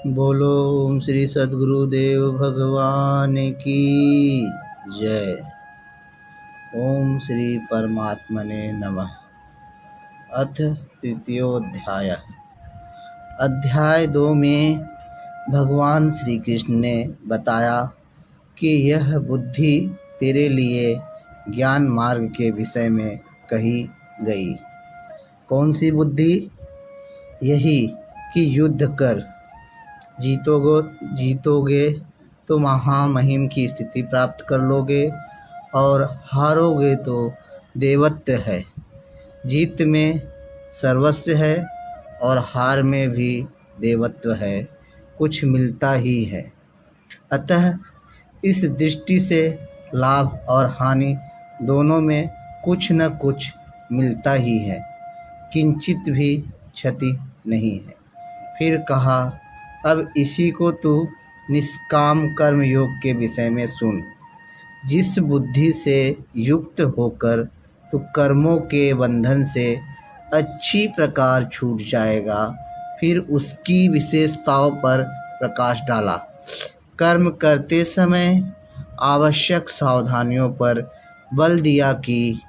बोलो ओम श्री सद्गुरुदेव भगवान की जय। ओम श्री परमात्मने नमः। अथ तृतीयोध्याय। अध्याय 2 में भगवान श्री कृष्ण ने बताया कि यह बुद्धि तेरे लिए ज्ञान मार्ग के विषय में कही गई। कौन सी बुद्धि? यही कि युद्ध कर, जीतोगे तो महामहिम की स्थिति प्राप्त कर लोगे और हारोगे तो देवत्व है। जीत में सर्वस्व है और हार में भी देवत्व है, कुछ मिलता ही है। अतः इस दृष्टि से लाभ और हानि दोनों में कुछ न कुछ मिलता ही है, किंचित भी क्षति नहीं है। फिर कहा, अब इसी को तू निष्काम कर्म योग के विषय में सुन। जिस बुद्धि से युक्त होकर तू कर्मों के बंधन से अच्छी प्रकार छूट जाएगा, फिर उसकी विशेषताओं पर प्रकाश डाला। कर्म करते समय आवश्यक सावधानियों पर बल दिया कि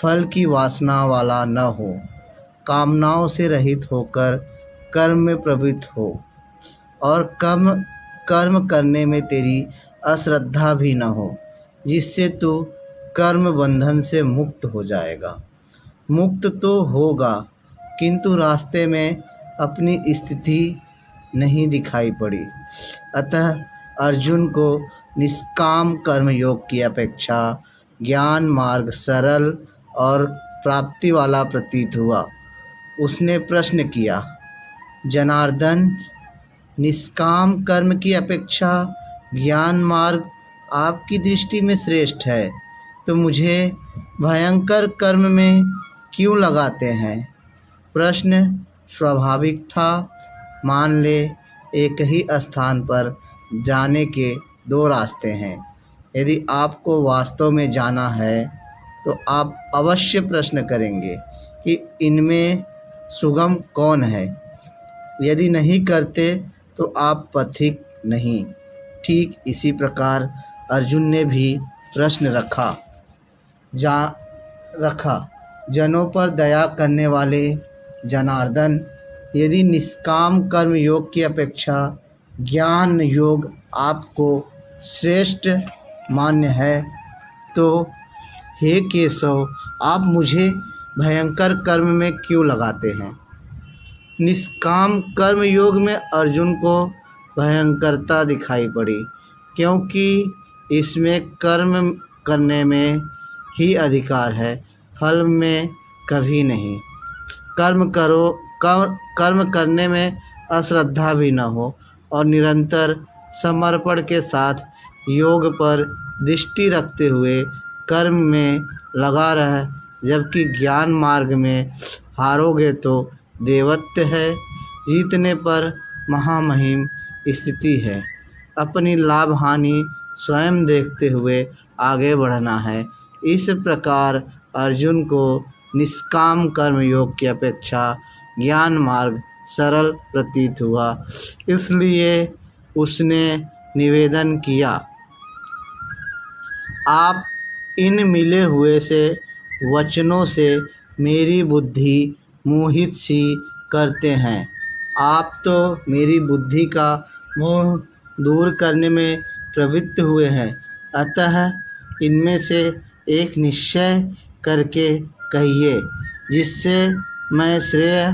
फल की वासना वाला न हो, कामनाओं से रहित होकर कर्म में प्रवृत्त हो और कर्म करने में तेरी अश्रद्धा भी न हो, जिससे तू कर्म बंधन से मुक्त हो जाएगा। मुक्त तो होगा, किंतु रास्ते में अपनी स्थिति नहीं दिखाई पड़ी। अतः अर्जुन को निष्काम कर्म योग की अपेक्षा ज्ञान मार्ग सरल और प्राप्ति वाला प्रतीत हुआ। उसने प्रश्न किया, जनार्दन, निष्काम कर्म की अपेक्षा ज्ञान मार्ग आपकी दृष्टि में श्रेष्ठ है, तो मुझे भयंकर कर्म में क्यों लगाते हैं? प्रश्न स्वाभाविक था। मान ले, एक ही स्थान पर जाने के 2 रास्ते हैं। यदि आपको वास्तव में जाना है तो आप अवश्य प्रश्न करेंगे कि इनमें सुगम कौन है। यदि नहीं करते तो आप पथिक नहीं। ठीक इसी प्रकार अर्जुन ने भी प्रश्न रखा। जनों पर दया करने वाले जनार्दन, यदि निष्काम कर्म योग की अपेक्षा ज्ञान योग आपको श्रेष्ठ मान्य है, तो हे केशव, आप मुझे भयंकर कर्म में क्यों लगाते हैं? निष्काम कर्म योग में अर्जुन को भयंकरता दिखाई पड़ी, क्योंकि इसमें कर्म करने में ही अधिकार है, फल में कभी नहीं। कर्म करने में अश्रद्धा भी न हो और निरंतर समर्पण के साथ योग पर दृष्टि रखते हुए कर्म में लगा रहे, जबकि ज्ञान मार्ग में हारोगे तो देवत्व है, जीतने पर महामहिम स्थिति है। अपनी लाभ हानि स्वयं देखते हुए आगे बढ़ना है। इस प्रकार अर्जुन को निष्काम कर्म योग की अपेक्षा ज्ञान मार्ग सरल प्रतीत हुआ। इसलिए उसने निवेदन किया, आप इन मिले हुए से वचनों से मेरी बुद्धि मोहित सी करते हैं। आप तो मेरी बुद्धि का मोह दूर करने में प्रवृत्त हुए हैं। अतः इनमें से एक निश्चय करके कहिए, जिससे मैं श्रेय,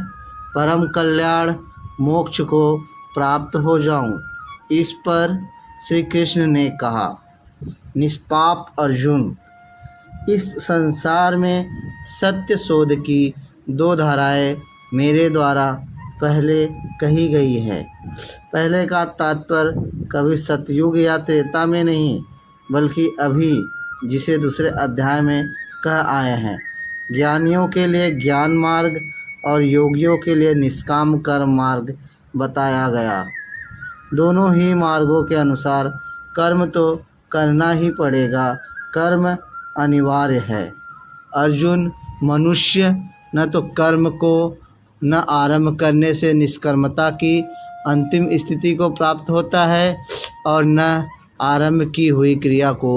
परम कल्याण, मोक्ष को प्राप्त हो जाऊं। इस पर श्री कृष्ण ने कहा, निष्पाप अर्जुन, इस संसार में सत्य शोध की 2 धाराएं मेरे द्वारा पहले कही गई है। पहले का तात्पर्य कभी सतयुग या त्रेता में नहीं, बल्कि अभी, जिसे दूसरे अध्याय में कह आए हैं। ज्ञानियों के लिए ज्ञान मार्ग और योगियों के लिए निष्काम कर्म मार्ग बताया गया। दोनों ही मार्गों के अनुसार कर्म तो करना ही पड़ेगा, कर्म अनिवार्य है। अर्जुन, मनुष्य न तो कर्म को न आरंभ करने से निष्कर्मता की अंतिम स्थिति को प्राप्त होता है और न आरंभ की हुई क्रिया को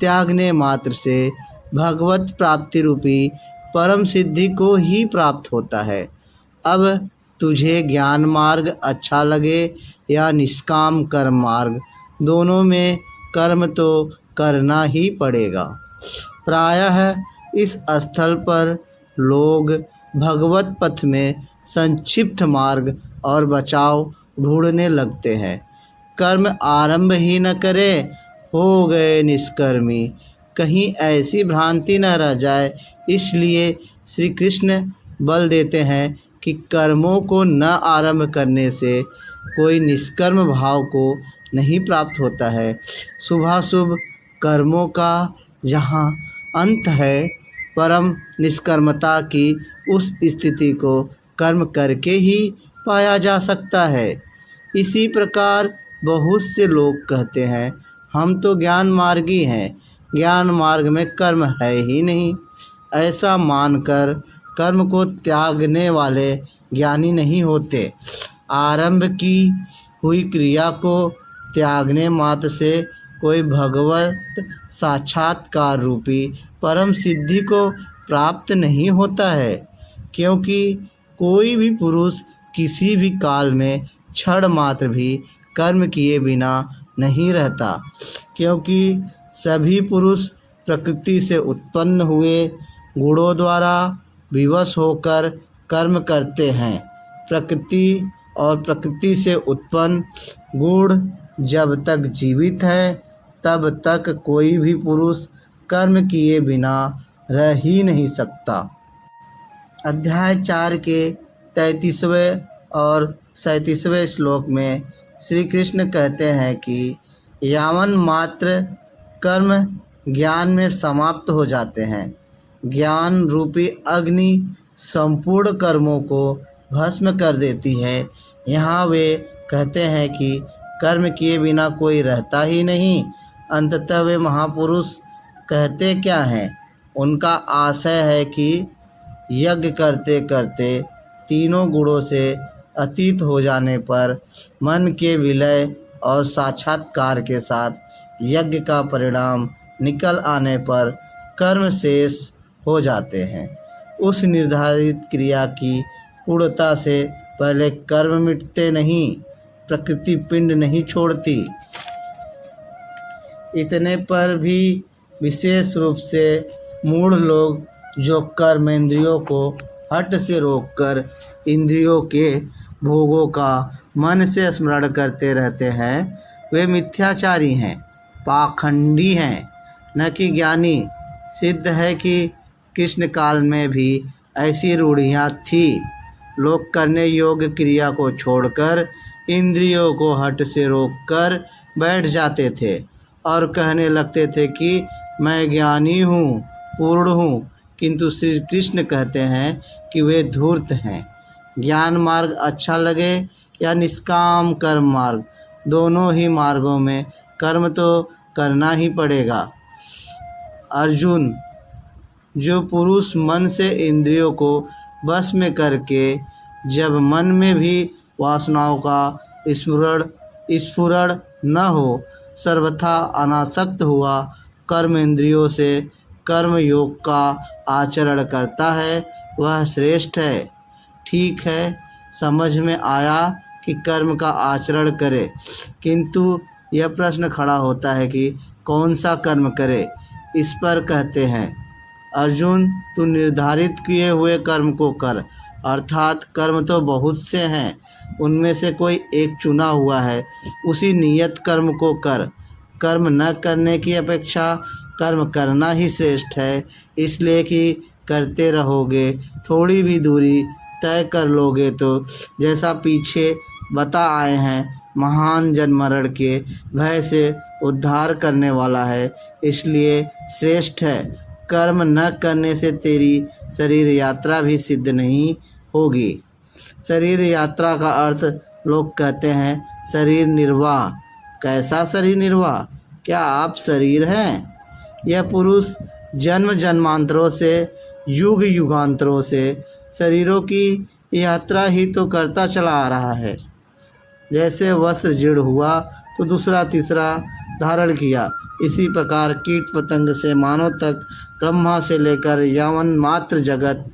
त्यागने मात्र से भगवत प्राप्ति रूपी परम सिद्धि को ही प्राप्त होता है। अब तुझे ज्ञान मार्ग अच्छा लगे या निष्काम कर्म मार्ग, दोनों में कर्म तो करना ही पड़ेगा। प्रायः इस स्थल पर लोग भगवत पथ में संक्षिप्त मार्ग और बचाव ढूंढने लगते हैं। कर्म आरंभ ही न करे, हो गए निष्कर्मी, कहीं ऐसी भ्रांति न रह जाए। इसलिए श्री कृष्ण बल देते हैं कि कर्मों को न आरंभ करने से कोई निष्कर्म भाव को नहीं प्राप्त होता है। शुभाशुभ कर्मों का जहाँ अंत है, परम निष्कर्मता की उस स्थिति को कर्म करके ही पाया जा सकता है। इसी प्रकार बहुत से लोग कहते हैं हम तो ज्ञान मार्गी हैं, ज्ञान मार्ग में कर्म है ही नहीं। ऐसा मानकर कर्म को त्यागने वाले ज्ञानी नहीं होते। आरंभ की हुई क्रिया को त्यागने मात्र से कोई भगवत साक्षात्कार रूपी परम सिद्धि को प्राप्त नहीं होता है, क्योंकि कोई भी पुरुष किसी भी काल में क्षण मात्र भी कर्म किए बिना नहीं रहता, क्योंकि सभी पुरुष प्रकृति से उत्पन्न हुए गुणों द्वारा विवश होकर कर्म करते हैं। प्रकृति और प्रकृति से उत्पन्न गुण जब तक जीवित है तब तक कोई भी पुरुष कर्म किए बिना रह ही नहीं सकता। अध्याय 4 के 33वें और 37वें श्लोक में श्री कृष्ण कहते हैं कि यावन मात्र कर्म ज्ञान में समाप्त हो जाते हैं, ज्ञान रूपी अग्नि संपूर्ण कर्मों को भस्म कर देती है। यहाँ वे कहते हैं कि कर्म किए बिना कोई रहता ही नहीं। अंततः वे महापुरुष कहते क्या हैं? उनका आशय है कि यज्ञ करते करते तीनों गुणों से अतीत हो जाने पर मन के विलय और साक्षात्कार के साथ यज्ञ का परिणाम निकल आने पर कर्म शेष हो जाते हैं। उस निर्धारित क्रिया की पूर्णता से पहले कर्म मिटते नहीं, प्रकृति पिंड नहीं छोड़ती। इतने पर भी विशेष रूप से मूढ़ लोग जो कर्मेंद्रियों को हठ से रोककर इंद्रियों के भोगों का मन से स्मरण करते रहते हैं, वे मिथ्याचारी हैं, पाखंडी हैं, न कि ज्ञानी। सिद्ध है कि कृष्ण काल में भी ऐसी रूढ़ियाँ थी। लोग करने योग्य क्रिया को छोड़कर इंद्रियों को हठ से रोककर बैठ जाते थे और कहने लगते थे कि मैं ज्ञानी हूँ, पूर्ण हूँ, किंतु श्री कृष्ण कहते हैं कि वे धूर्त हैं। ज्ञान मार्ग अच्छा लगे या निष्काम कर्म मार्ग, दोनों ही मार्गों में कर्म तो करना ही पड़ेगा। अर्जुन, जो पुरुष मन से इंद्रियों को बस में करके जब मन में भी वासनाओं का स्फुरण न हो, सर्वथा अनासक्त हुआ कर्म इंद्रियों से कर्म योग का आचरण करता है, वह श्रेष्ठ है। ठीक है, समझ में आया कि कर्म का आचरण करे, किंतु यह प्रश्न खड़ा होता है कि कौन सा कर्म करे। इस पर कहते हैं अर्जुन, तू निर्धारित किए हुए कर्म को कर, अर्थात कर्म तो बहुत से हैं, उनमें से कोई एक चुना हुआ है, उसी नियत कर्म को कर। कर्म न करने की अपेक्षा कर्म करना ही श्रेष्ठ है, इसलिए कि करते रहोगे, थोड़ी भी दूरी तय कर लोगे तो जैसा पीछे बता आए हैं, महान जन्म मरण के भय से उद्धार करने वाला है, इसलिए श्रेष्ठ है। कर्म न करने से तेरी शरीर यात्रा भी सिद्ध नहीं होगी। शरीर यात्रा का अर्थ लोग कहते हैं शरीर निर्वाह। कैसा शरीर निर्वाह? क्या आप शरीर हैं? यह पुरुष जन्म जन्मांतरों से, युग युगांतरों से शरीरों की यात्रा ही तो करता चला आ रहा है। जैसे वस्त्र जीर्ण हुआ तो दूसरा तीसरा धारण किया। इसी प्रकार कीट पतंग से मानव तक ब्रह्मा से लेकर यवन मात्र जगत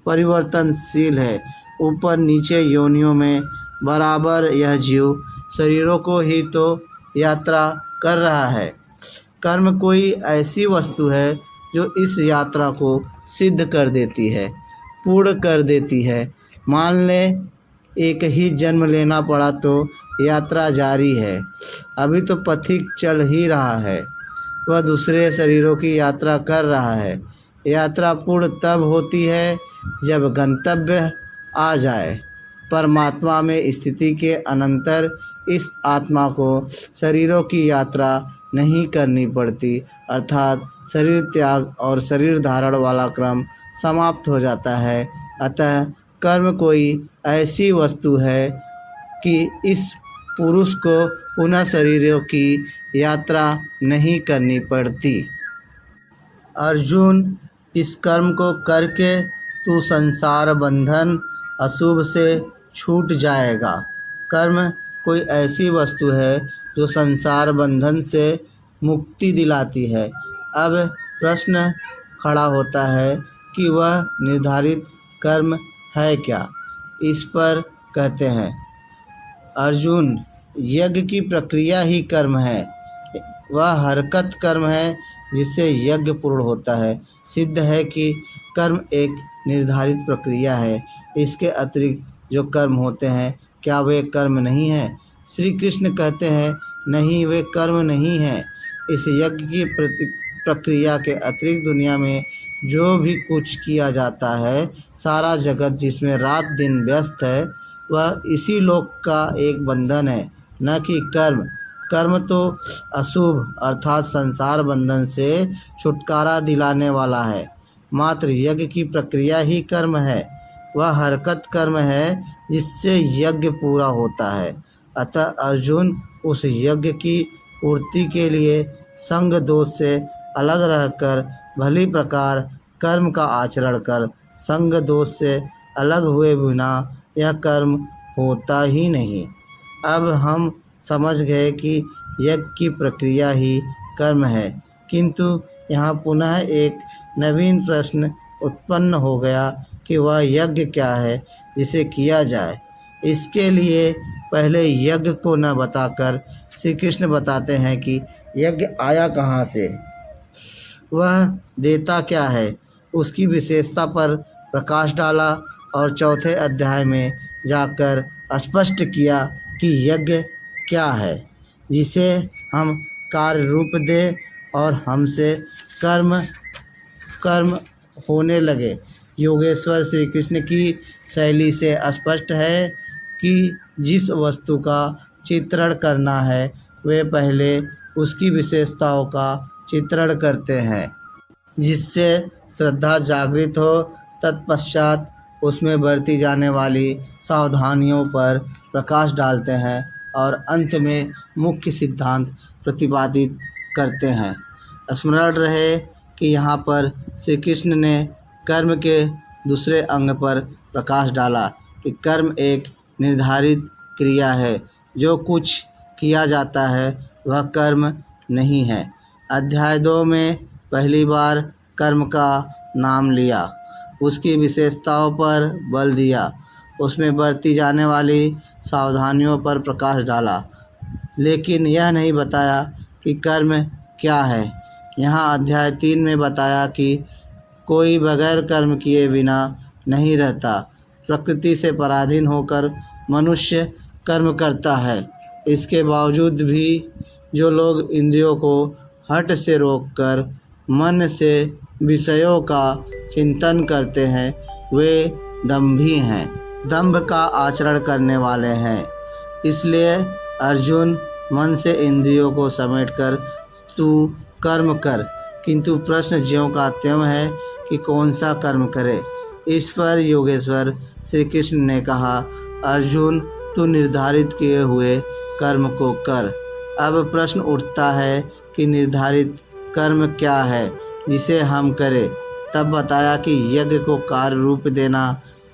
परिवर्तनशील है। ऊपर नीचे योनियों में बराबर यह जीव शरीरों को ही तो यात्रा कर रहा है। कर्म कोई ऐसी वस्तु है जो इस यात्रा को सिद्ध कर देती है, पूर्ण कर देती है। मान ले एक ही जन्म लेना पड़ा तो यात्रा जारी है, अभी तो पथिक चल ही रहा है, वह दूसरे शरीरों की यात्रा कर रहा है। यात्रा पूर्ण तब होती है जब गंतव्य आ जाए। परमात्मा में स्थिति के अनंतर इस आत्मा को शरीरों की यात्रा नहीं करनी पड़ती, अर्थात शरीर त्याग और शरीर धारण वाला क्रम समाप्त हो जाता है। अतः कर्म कोई ऐसी वस्तु है कि इस पुरुष को पुनः शरीरों की यात्रा नहीं करनी पड़ती। अर्जुन, इस कर्म को करके तू संसार बंधन अशुभ से छूट जाएगा। कर्म कोई ऐसी वस्तु है जो संसार बंधन से मुक्ति दिलाती है। अब प्रश्न खड़ा होता है कि वह निर्धारित कर्म है क्या। इस पर कहते हैं, अर्जुन, यज्ञ की प्रक्रिया ही कर्म है। वह हरकत कर्म है जिससे यज्ञ पूर्ण होता है। सिद्ध है कि कर्म एक निर्धारित प्रक्रिया है। इसके अतिरिक्त जो कर्म होते हैं, क्या वे कर्म नहीं हैं? श्री कृष्ण कहते हैं, नहीं, वे कर्म नहीं हैं। इस यज्ञ की प्रक्रिया के अतिरिक्त दुनिया में जो भी कुछ किया जाता है, सारा जगत जिसमें रात दिन व्यस्त है, वह इसी लोक का एक बंधन है, न कि कर्म। कर्म तो अशुभ अर्थात संसार बंधन से छुटकारा दिलाने वाला है। मात्र यज्ञ की प्रक्रिया ही कर्म है। वह हरकत कर्म है जिससे यज्ञ पूरा होता है। अतः अर्जुन, उस यज्ञ की पूर्ति के लिए संग दोष से अलग रहकर भली प्रकार कर्म का आचरण कर। संग दोष से अलग हुए बिना यह कर्म होता ही नहीं। अब हम समझ गए कि यज्ञ की प्रक्रिया ही कर्म है, किंतु यहाँ पुनः एक नवीन प्रश्न उत्पन्न हो गया कि वह यज्ञ क्या है जिसे किया जाए। इसके लिए पहले यज्ञ को न बताकर श्री कृष्ण बताते हैं कि यज्ञ आया कहाँ से, वह देता क्या है, उसकी विशेषता पर प्रकाश डाला और चौथे अध्याय में जाकर स्पष्ट किया कि यज्ञ क्या है जिसे हम कार्य रूप दे और हमसे कर्म होने लगे। योगेश्वर श्री कृष्ण की शैली से स्पष्ट है कि जिस वस्तु का चित्रण करना है, वे पहले उसकी विशेषताओं का चित्रण करते हैं, जिससे श्रद्धा जागृत हो। तत्पश्चात उसमें बरती जाने वाली सावधानियों पर प्रकाश डालते हैं और अंत में मुख्य सिद्धांत प्रतिपादित करते हैं। स्मरण रहे कि यहाँ पर श्री कृष्ण ने कर्म के दूसरे अंग पर प्रकाश डाला कि कर्म एक निर्धारित क्रिया है। जो कुछ किया जाता है वह कर्म नहीं है। अध्याय 2 में पहली बार कर्म का नाम लिया, उसकी विशेषताओं पर बल दिया, उसमें बरती जाने वाली सावधानियों पर प्रकाश डाला, लेकिन यह नहीं बताया कि कर्म क्या है। यहाँ अध्याय 3 में बताया कि कोई बगैर कर्म किए बिना नहीं रहता। प्रकृति से पराधीन होकर मनुष्य कर्म करता है। इसके बावजूद भी जो लोग इंद्रियों को हठ से रोककर मन से विषयों का चिंतन करते हैं, वे दंभी हैं, दंभ का आचरण करने वाले हैं। इसलिए अर्जुन, मन से इंद्रियों को समेटकर तू कर्म कर, किंतु प्रश्न ज्यों का त्यों है कि कौन सा कर्म करे। इस पर योगेश्वर श्री कृष्ण ने कहा, अर्जुन, तू निर्धारित किए हुए कर्म को कर। अब प्रश्न उठता है कि निर्धारित कर्म क्या है जिसे हम करें। तब बताया कि यज्ञ को कार्य रूप देना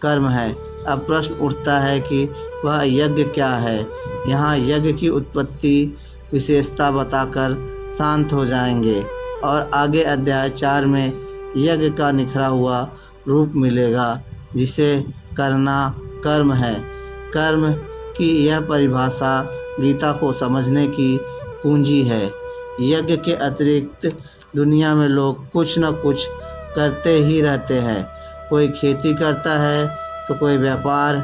कर्म है। अब प्रश्न उठता है कि वह यज्ञ क्या है। यहाँ यज्ञ की उत्पत्ति विशेषता बताकर शांत हो जाएंगे और आगे अध्याय 4 में यज्ञ का निखरा हुआ रूप मिलेगा, जिसे करना कर्म है। कर्म की यह परिभाषा गीता को समझने की कुंजी है। यज्ञ के अतिरिक्त दुनिया में लोग कुछ न कुछ करते ही रहते हैं। कोई खेती करता है तो कोई व्यापार,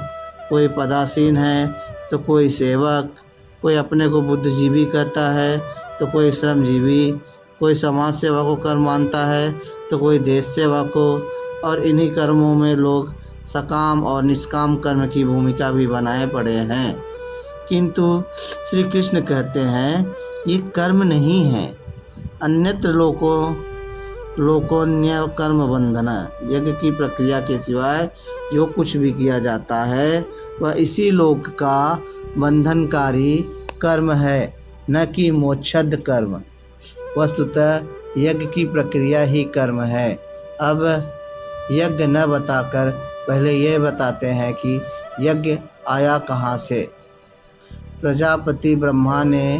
कोई पदासीन है तो कोई सेवक, कोई अपने को बुद्धिजीवी कहता है तो कोई श्रमजीवी, कोई समाज सेवा को कर्म मानता है तो कोई देश सेवा को। और इन्हीं कर्मों में लोग सकाम और निष्काम कर्म की भूमिका भी बनाए पड़े हैं। किंतु श्री कृष्ण कहते हैं ये कर्म नहीं है, अन्यत्र लोकोन्य कर्म बंधना। यज्ञ की प्रक्रिया के सिवाय जो कुछ भी किया जाता है वह इसी लोक का बंधनकारी कर्म है, न कि मोक्षद कर्म। वस्तुतः यज्ञ की प्रक्रिया ही कर्म है। अब यज्ञ न बताकर पहले यह बताते हैं कि यज्ञ आया कहाँ से। प्रजापति ब्रह्मा ने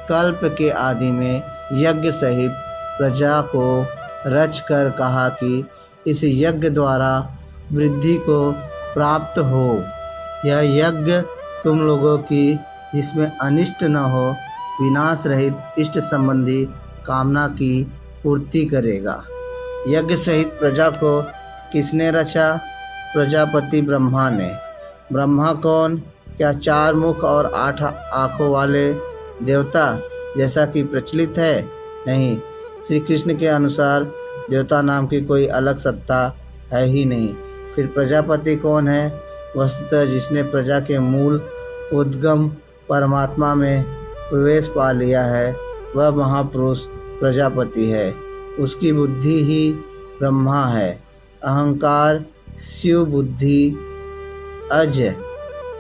कल्प के आदि में यज्ञ सहित प्रजा को रच कर कहा कि इस यज्ञ द्वारा वृद्धि को प्राप्त हो। यह यज्ञ तुम लोगों की जिसमें अनिष्ट न हो, विनाश रहित इष्ट संबंधी कामना की पूर्ति करेगा। यज्ञ सहित प्रजा को किसने रचा? प्रजापति ब्रह्मा ने। ब्रह्मा कौन? क्या 4 मुख और 8 आँखों वाले देवता जैसा कि प्रचलित है? नहीं, श्री कृष्ण के अनुसार देवता नाम की कोई अलग सत्ता है ही नहीं। फिर प्रजापति कौन है? वस्तुतः जिसने प्रजा के मूल उद्गम परमात्मा में प्रवेश पा लिया है वह महापुरुष प्रजापति है। उसकी बुद्धि ही ब्रह्मा है। अहंकार शिव बुद्धि अज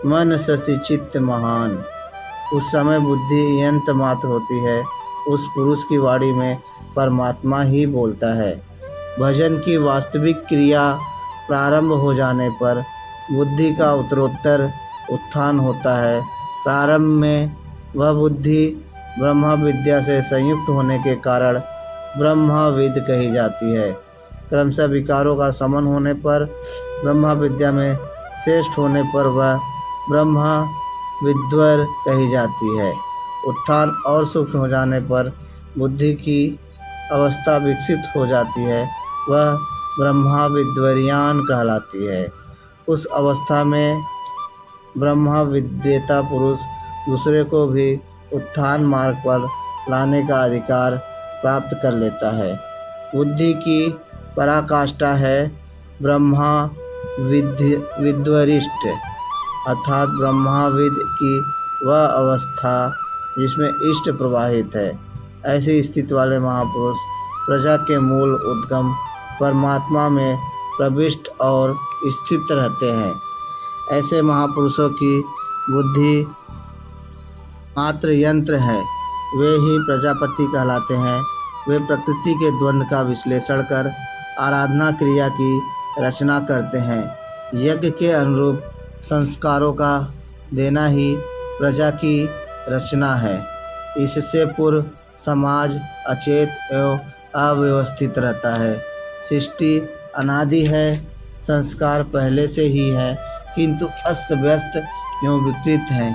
मन शशि चित्त महान। उस समय बुद्धि यंत्र मात्र होती है। उस पुरुष की वाणी में परमात्मा ही बोलता है। भजन की वास्तविक क्रिया प्रारंभ हो जाने पर बुद्धि का उत्तरोत्तर उत्थान होता है। प्रारंभ में वह बुद्धि ब्रह्म विद्या से संयुक्त होने के कारण ब्रह्मविद कही जाती है। क्रमशः विकारों का समन होने पर ब्रह्म विद्या में श्रेष्ठ होने पर वह ब्रह्म विद्वर कही जाती है। उत्थान और सूक्ष्म हो जाने पर बुद्धि की अवस्था विकसित हो जाती है, वह ब्रह्मा विद्वरियान कहलाती है। उस अवस्था में ब्रह्मा विद्वेता पुरुष दूसरे को भी उत्थान मार्ग पर लाने का अधिकार प्राप्त कर लेता है। बुद्धि की पराकाष्ठा है ब्रह्मा विद्वरिष्ठ, अर्थात ब्रह्माविद की वह अवस्था जिसमें इष्ट प्रवाहित है। ऐसी स्थिति वाले महापुरुष प्रजा के मूल उद्गम परमात्मा में प्रविष्ट और स्थित रहते हैं। ऐसे महापुरुषों की बुद्धि मात्र यंत्र है, वे ही प्रजापति कहलाते हैं। वे प्रकृति के द्वंद्व का विश्लेषण कर आराधना क्रिया की रचना करते हैं। यज्ञ के अनुरूप संस्कारों का देना ही प्रजा की रचना है। इससे पूर्व समाज अचेत एवं अव्यवस्थित रहता है। सृष्टि अनादि है, संस्कार पहले से ही है, किंतु अस्त व्यस्त एवं विकृत हैं।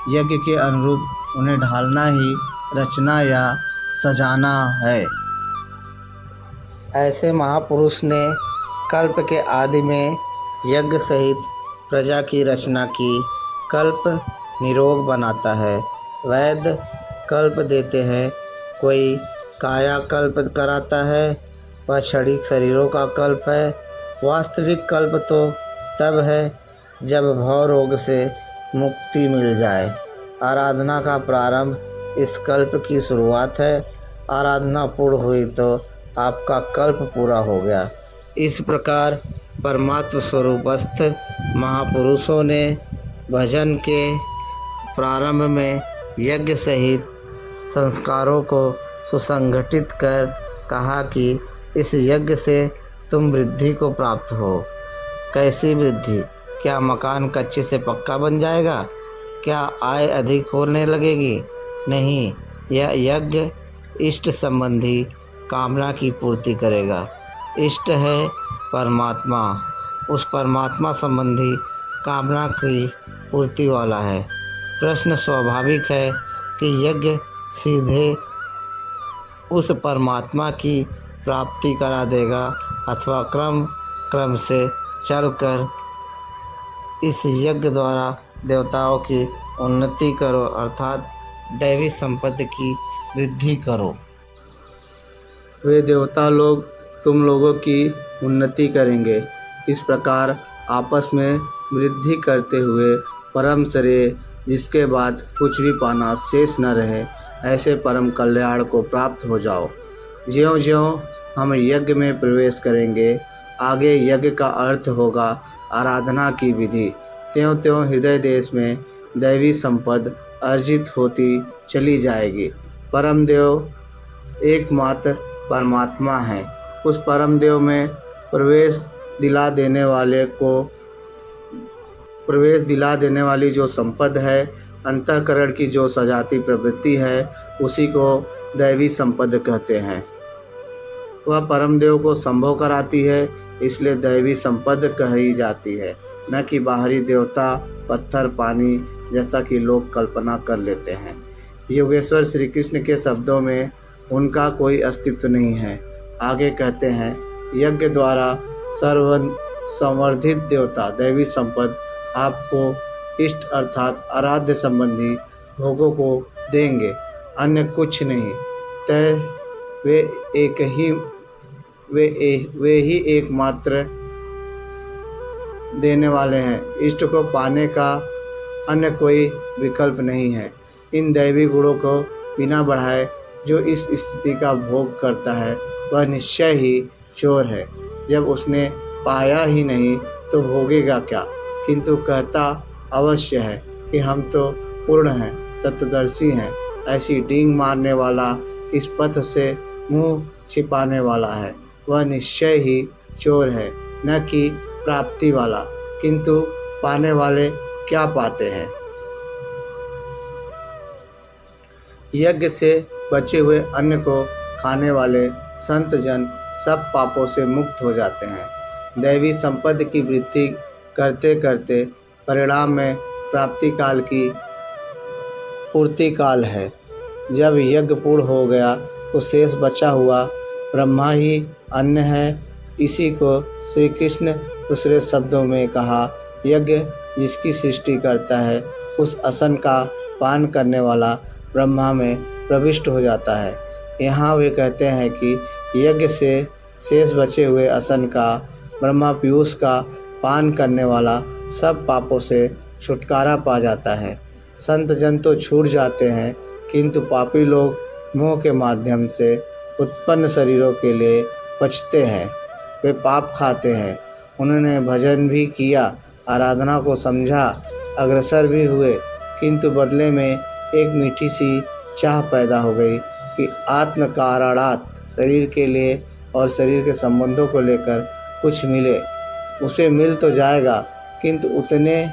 यज्ञ के अनुरूप उन्हें ढालना ही रचना या सजाना है। ऐसे महापुरुष ने कल्प के आदि में यज्ञ सहित प्रजा की रचना की। कल्प निरोग बनाता है, वैद्य कल्प देते हैं। कोई काया कल्प कराता है, वह क्षणिक शरीरों का कल्प है। वास्तविक कल्प तो तब है जब भव रोग से मुक्ति मिल जाए। आराधना का प्रारंभ इस कल्प की शुरुआत है। आराधना पूर्ण हुई तो आपका कल्प पूरा हो गया। इस प्रकार परमात्म स्वरूपस्थ महापुरुषों ने भजन के प्रारंभ में यज्ञ सहित संस्कारों को सुसंगठित कर कहा कि इस यज्ञ से तुम वृद्धि को प्राप्त हो। कैसी वृद्धि? क्या मकान कच्चे से पक्का बन जाएगा? क्या आय अधिक होने लगेगी? नहीं, यह यज्ञ इष्ट संबंधी कामना की पूर्ति करेगा। इष्ट है परमात्मा, उस परमात्मा संबंधी कामना की पूर्ति वाला है। प्रश्न स्वाभाविक है कि यज्ञ सीधे उस परमात्मा की प्राप्ति करा देगा अथवा क्रम क्रम से चलकर इस यज्ञ द्वारा देवताओं की उन्नति करो, अर्थात दैवी संपत्ति की वृद्धि करो। वे देवता लोग तुम लोगों की उन्नति करेंगे। इस प्रकार आपस में वृद्धि करते हुए परम श्रेय, जिसके बाद कुछ भी पाना शेष न रहे, ऐसे परम कल्याण को प्राप्त हो जाओ। ज्यों-ज्यों हम यज्ञ में प्रवेश करेंगे, आगे यज्ञ का अर्थ होगा आराधना की विधि। त्यों-त्यों हृदय देश में दैवी संपद अर्जित होती चली जाएगी। परम देव एकमात्र परमात्मा है। उस परम देव में प्रवेश दिला देने वाली जो संपद है, अंतःकरण की जो सजाती प्रवृत्ति है, उसी को दैवी संपद कहते हैं। वह परम देव को संभव कराती है, इसलिए दैवी संपद कही जाती है, न कि बाहरी देवता, पत्थर, पानी, जैसा कि लोग कल्पना कर लेते हैं। योगेश्वर श्री कृष्ण के शब्दों में उनका कोई अस्तित्व नहीं है। आगे कहते हैं, यज्ञ द्वारा संवर्धित देवता दैवी संपद आपको इष्ट अर्थात आराध्य संबंधी भोगों को देंगे, अन्य कुछ नहीं। तय वे ही एकमात्र देने वाले हैं। इष्ट को पाने का अन्य कोई विकल्प नहीं है। इन दैवी गुणों को बिना बढ़ाए जो इस स्थिति का भोग करता है, वह निश्चय ही चोर है। जब उसने पाया ही नहीं तो भोगेगा क्या? किंतु कहता अवश्य है कि हम तो पूर्ण हैं, तत्वदर्शी हैं। ऐसी डींग मारने वाला, इस पथ से मुंह छिपाने वाला है, वह निश्चय ही चोर है, न कि प्राप्ति वाला। किंतु पाने वाले क्या पाते हैं? यज्ञ से बचे हुए अन्न को खाने वाले संत जन सब पापों से मुक्त हो जाते हैं। दैवी संपत्ति की वृद्धि करते करते परिणाम में प्राप्ति काल की पूर्ति काल है। जब यज्ञ पूर्ण हो गया तो शेष बचा हुआ ब्रह्मा ही अन्न है। इसी को श्री कृष्ण दूसरे शब्दों में कहा, यज्ञ जिसकी सृष्टि करता है, उस असन का पान करने वाला ब्रह्मा में प्रविष्ट हो जाता है। यहाँ वे कहते हैं कि यज्ञ से शेष बचे हुए असन का, ब्रह्मा पीयूष का पान करने वाला सब पापों से छुटकारा पा जाता है। संत जन तो छूट जाते हैं, किंतु पापी लोग मोह के माध्यम से उत्पन्न शरीरों के लिए पचते हैं। वे पाप खाते हैं। उन्होंने भजन भी किया, आराधना को समझा, अग्रसर भी हुए, किंतु बदले में एक मीठी सी चाह पैदा हो गई कि आत्म कारणात् शरीर के लिए और शरीर के संबंधों को लेकर कुछ मिले। उसे मिल तो जाएगा, किंतु उतने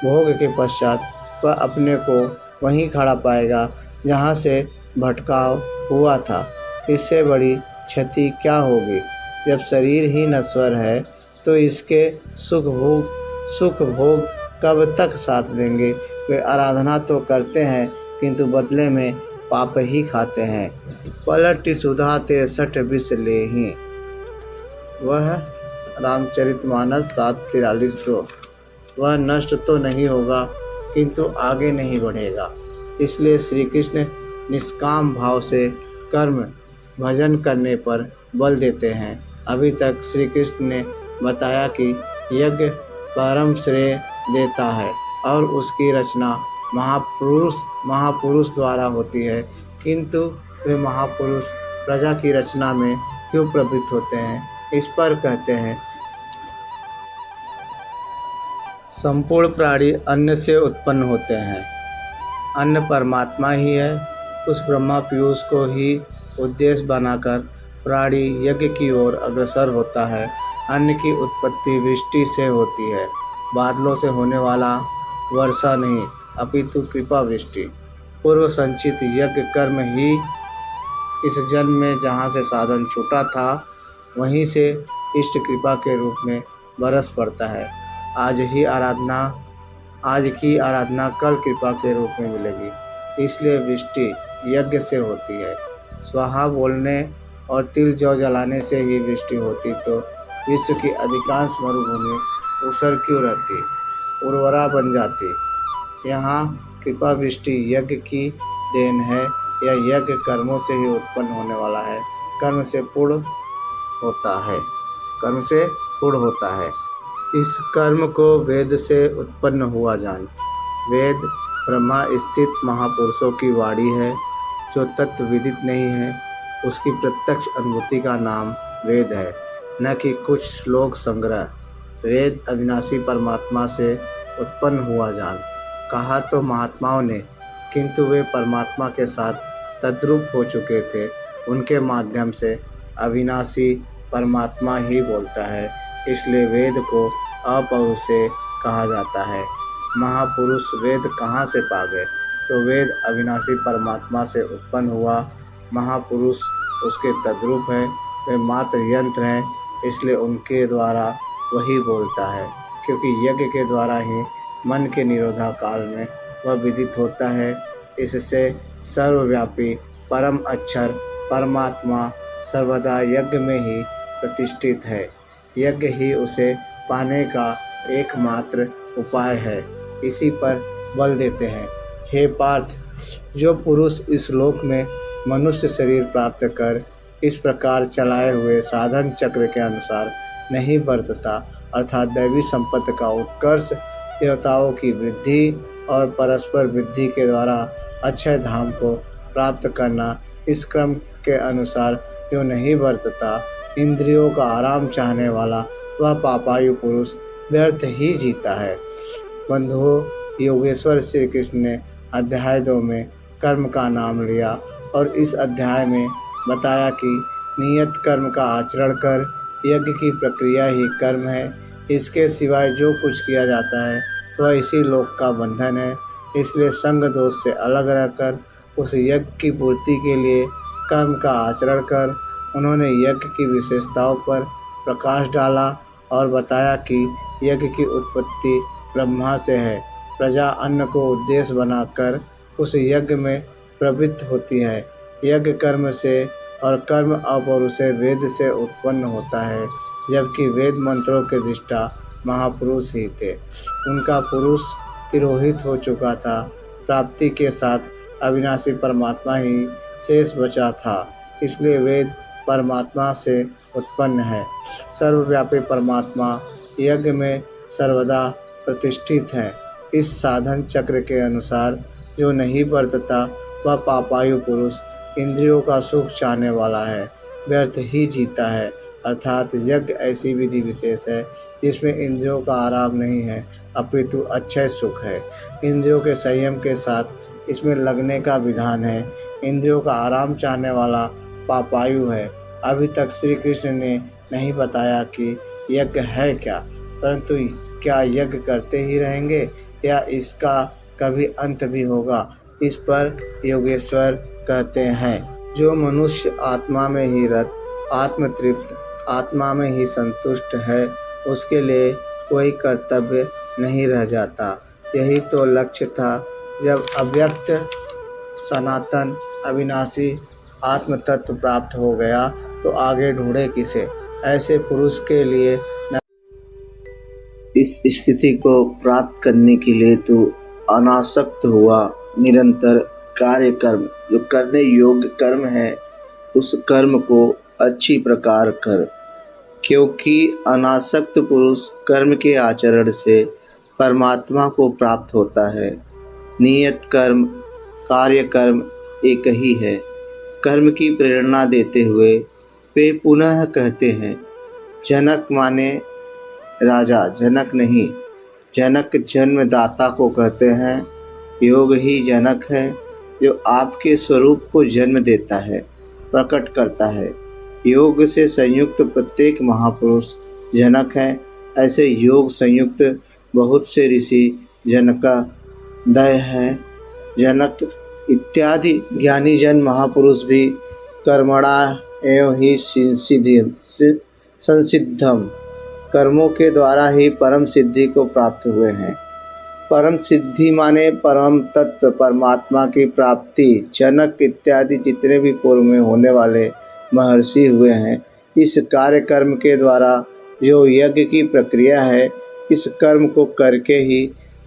भोग के पश्चात वह अपने को वहीं खड़ा पाएगा जहाँ से भटकाव हुआ था। इससे बड़ी क्षति क्या होगी? जब शरीर ही नश्वर है तो इसके सुख भोग कब तक साथ देंगे? वे आराधना तो करते हैं, किंतु बदले में पाप ही खाते हैं। पलट सुधा 63 विष लेहि, वह रामचरितमानस 7:43। वह नष्ट तो नहीं होगा, किंतु आगे नहीं बढ़ेगा। इसलिए श्री कृष्ण निष्काम भाव से कर्म भजन करने पर बल देते हैं। अभी तक श्री कृष्ण ने बताया कि यज्ञ परम श्रेय देता है और उसकी रचना महापुरुष द्वारा होती है, किंतु वे महापुरुष प्रजा की रचना में क्यों प्रवृत्त होते हैं? इस पर कहते हैं, संपूर्ण प्राणी अन्न से उत्पन्न होते हैं। अन्न परमात्मा ही है। उस ब्रह्मा पीयूष को ही उद्देश्य बनाकर प्राणी यज्ञ की ओर अग्रसर होता है। अन्न की उत्पत्ति वृष्टि से होती है। बादलों से होने वाला वर्षा नहीं अपितु कृपा वृष्टि। पूर्व संचित यज्ञ कर्म ही इस जन्म में जहाँ से साधन छूटा था वहीं से इष्ट कृपा के रूप में बरस पड़ता है। आज की आराधना कल कृपा के रूप में मिलेगी। इसलिए वृष्टि यज्ञ से होती है। स्वाहा बोलने और तिल जौ जलाने से ही वृष्टि होती तो विश्व की अधिकांश मरुभूमि ऊसर क्यों रहती, उर्वरा बन जाती। यहाँ कृपा वृष्टि यज्ञ की देन है। यह यज्ञ कर्मों से ही उत्पन्न होने वाला है। कर्म से पूर्ण होता है। इस कर्म को वेद से उत्पन्न हुआ जान। वेद ब्रह्मा स्थित महापुरुषों की वाणी है। जो तत्व विदित नहीं है उसकी प्रत्यक्ष अनुभूति का नाम वेद है, न कि कुछ श्लोक संग्रह। वेद अविनाशी परमात्मा से उत्पन्न हुआ जान कहा तो महात्माओं ने, किंतु वे परमात्मा के साथ तद्रूप हो चुके थे। उनके माध्यम से अविनाशी परमात्मा ही बोलता है। इसलिए वेद को अपौरुषेय कहा जाता है। महापुरुष वेद कहाँ से पा गए, तो वेद अविनाशी परमात्मा से उत्पन्न हुआ। महापुरुष उसके तद्रूप है, वे मात्र यंत्र हैं, इसलिए उनके द्वारा वही बोलता है। क्योंकि यज्ञ के द्वारा ही मन के निरोधा काल में वह विदित होता है। इससे सर्वव्यापी परम अक्षर परमात्मा सर्वदा यज्ञ में ही प्रतिष्ठित है। यज्ञ ही उसे पाने का एकमात्र उपाय है। इसी पर बल देते हैं। हे पार्थ, जो पुरुष इस लोक में मनुष्य शरीर प्राप्त कर इस प्रकार चलाए हुए साधन चक्र के अनुसार नहीं बरतता, अर्थात दैवी संपत्ति का उत्कर्ष, देवताओं की वृद्धि और परस्पर वृद्धि के द्वारा अक्षय धाम को प्राप्त करना, इस क्रम के अनुसार जो नहीं बरतता, इंद्रियों का आराम चाहने वाला वह पापायु पुरुष व्यर्थ ही जीता है। बंधुओं, योगेश्वर श्री कृष्ण ने अध्याय 2 में कर्म का नाम लिया और इस अध्याय में बताया कि नियत कर्म का आचरण कर। यज्ञ की प्रक्रिया ही कर्म है। इसके सिवाय जो कुछ किया जाता है वह इसी लोक का बंधन है। इसलिए संग दोष से अलग रहकर उस यज्ञ की पूर्ति के लिए कर्म का आचरण कर। उन्होंने यज्ञ की विशेषताओं पर प्रकाश डाला और बताया कि यज्ञ की उत्पत्ति ब्रह्मा से है। प्रजा अन्न को उद्देश्य बनाकर उस यज्ञ में प्रवृत्त होती है। यज्ञ कर्म से और कर्म अपौरुषेय वेद से उत्पन्न होता है, जबकि वेद मंत्रों के दृष्टा महापुरुष ही थे। उनका पुरुष तिरोहित हो चुका था। प्राप्ति के साथ अविनाशी परमात्मा ही शेष बचा था। इसलिए वेद परमात्मा से उत्पन्न है। सर्वव्यापी परमात्मा यज्ञ में सर्वदा प्रतिष्ठित है। इस साधन चक्र के अनुसार जो नहीं बरतता वह पापायु पुरुष इंद्रियों का सुख चाहने वाला है, व्यर्थ ही जीता है। अर्थात यज्ञ ऐसी विधि विशेष है जिसमें इंद्रियों का आराम नहीं है अपितु अक्षय सुख है। इंद्रियों के संयम के साथ इसमें लगने का विधान है। इंद्रियों का आराम चाहने वाला पापायु है। अभी तक श्री कृष्ण ने नहीं बताया कि यज्ञ है क्या, परंतु क्या यज्ञ करते ही रहेंगे या इसका कभी अंत भी होगा। इस पर योगेश्वर कहते हैं, जो मनुष्य आत्मा में ही रत, आत्मतृप्त, आत्मा में ही संतुष्ट है, उसके लिए कोई कर्तव्य नहीं रह जाता। यही तो लक्ष्य था। जब अव्यक्त सनातन अविनाशी आत्म तत्व प्राप्त हो गया तो आगे ढूंढे किसे। ऐसे पुरुष के लिए इस स्थिति को प्राप्त करने के लिए तो अनासक्त हुआ निरंतर कार्य कर्म, जो करने योग्य कर्म है उस कर्म को अच्छी प्रकार कर। क्योंकि अनासक्त पुरुष कर्म के आचरण से परमात्मा को प्राप्त होता है। नियत कर्म, कार्य कर्म एक ही है। कर्म की प्रेरणा देते हुए वे पुनः कहते हैं, जनक माने राजा, जनक नहीं। जनक जन्मदाता को कहते हैं। योग ही जनक है, जो आपके स्वरूप को जन्म देता है, प्रकट करता है। योग से संयुक्त प्रत्येक महापुरुष जनक है। ऐसे योग संयुक्त बहुत से ऋषि जनक दय हैं, जनक इत्यादि ज्ञानी जन महापुरुष भी कर्मणा एवं ही संसिद्धम, कर्मों के द्वारा ही परम सिद्धि को प्राप्त हुए हैं। परम सिद्धि माने परम तत्व परमात्मा की प्राप्ति। जनक इत्यादि जितने भी पूर्व में होने वाले महर्षि हुए हैं, इस कार्य कर्म के द्वारा जो यज्ञ की प्रक्रिया है, इस कर्म को करके ही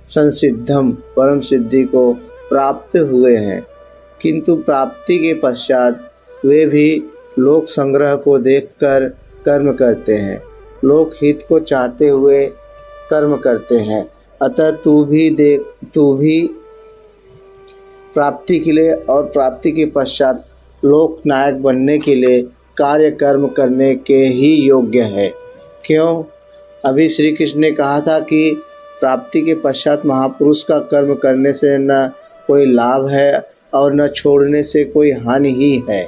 संसिद्धम परम सिद्धि को प्राप्त हुए हैं। किंतु प्राप्ति के पश्चात वे भी लोक संग्रह को देखकर कर्म करते हैं, लोक हित को चाहते हुए कर्म करते हैं। अतः तू भी प्राप्ति के लिए और प्राप्ति के पश्चात लोक नायक बनने के लिए कार्य कर्म करने के ही योग्य है। क्यों? अभी श्री कृष्ण ने कहा था कि प्राप्ति के पश्चात महापुरुष का कर्म करने से न कोई लाभ है और न छोड़ने से कोई हानि ही है।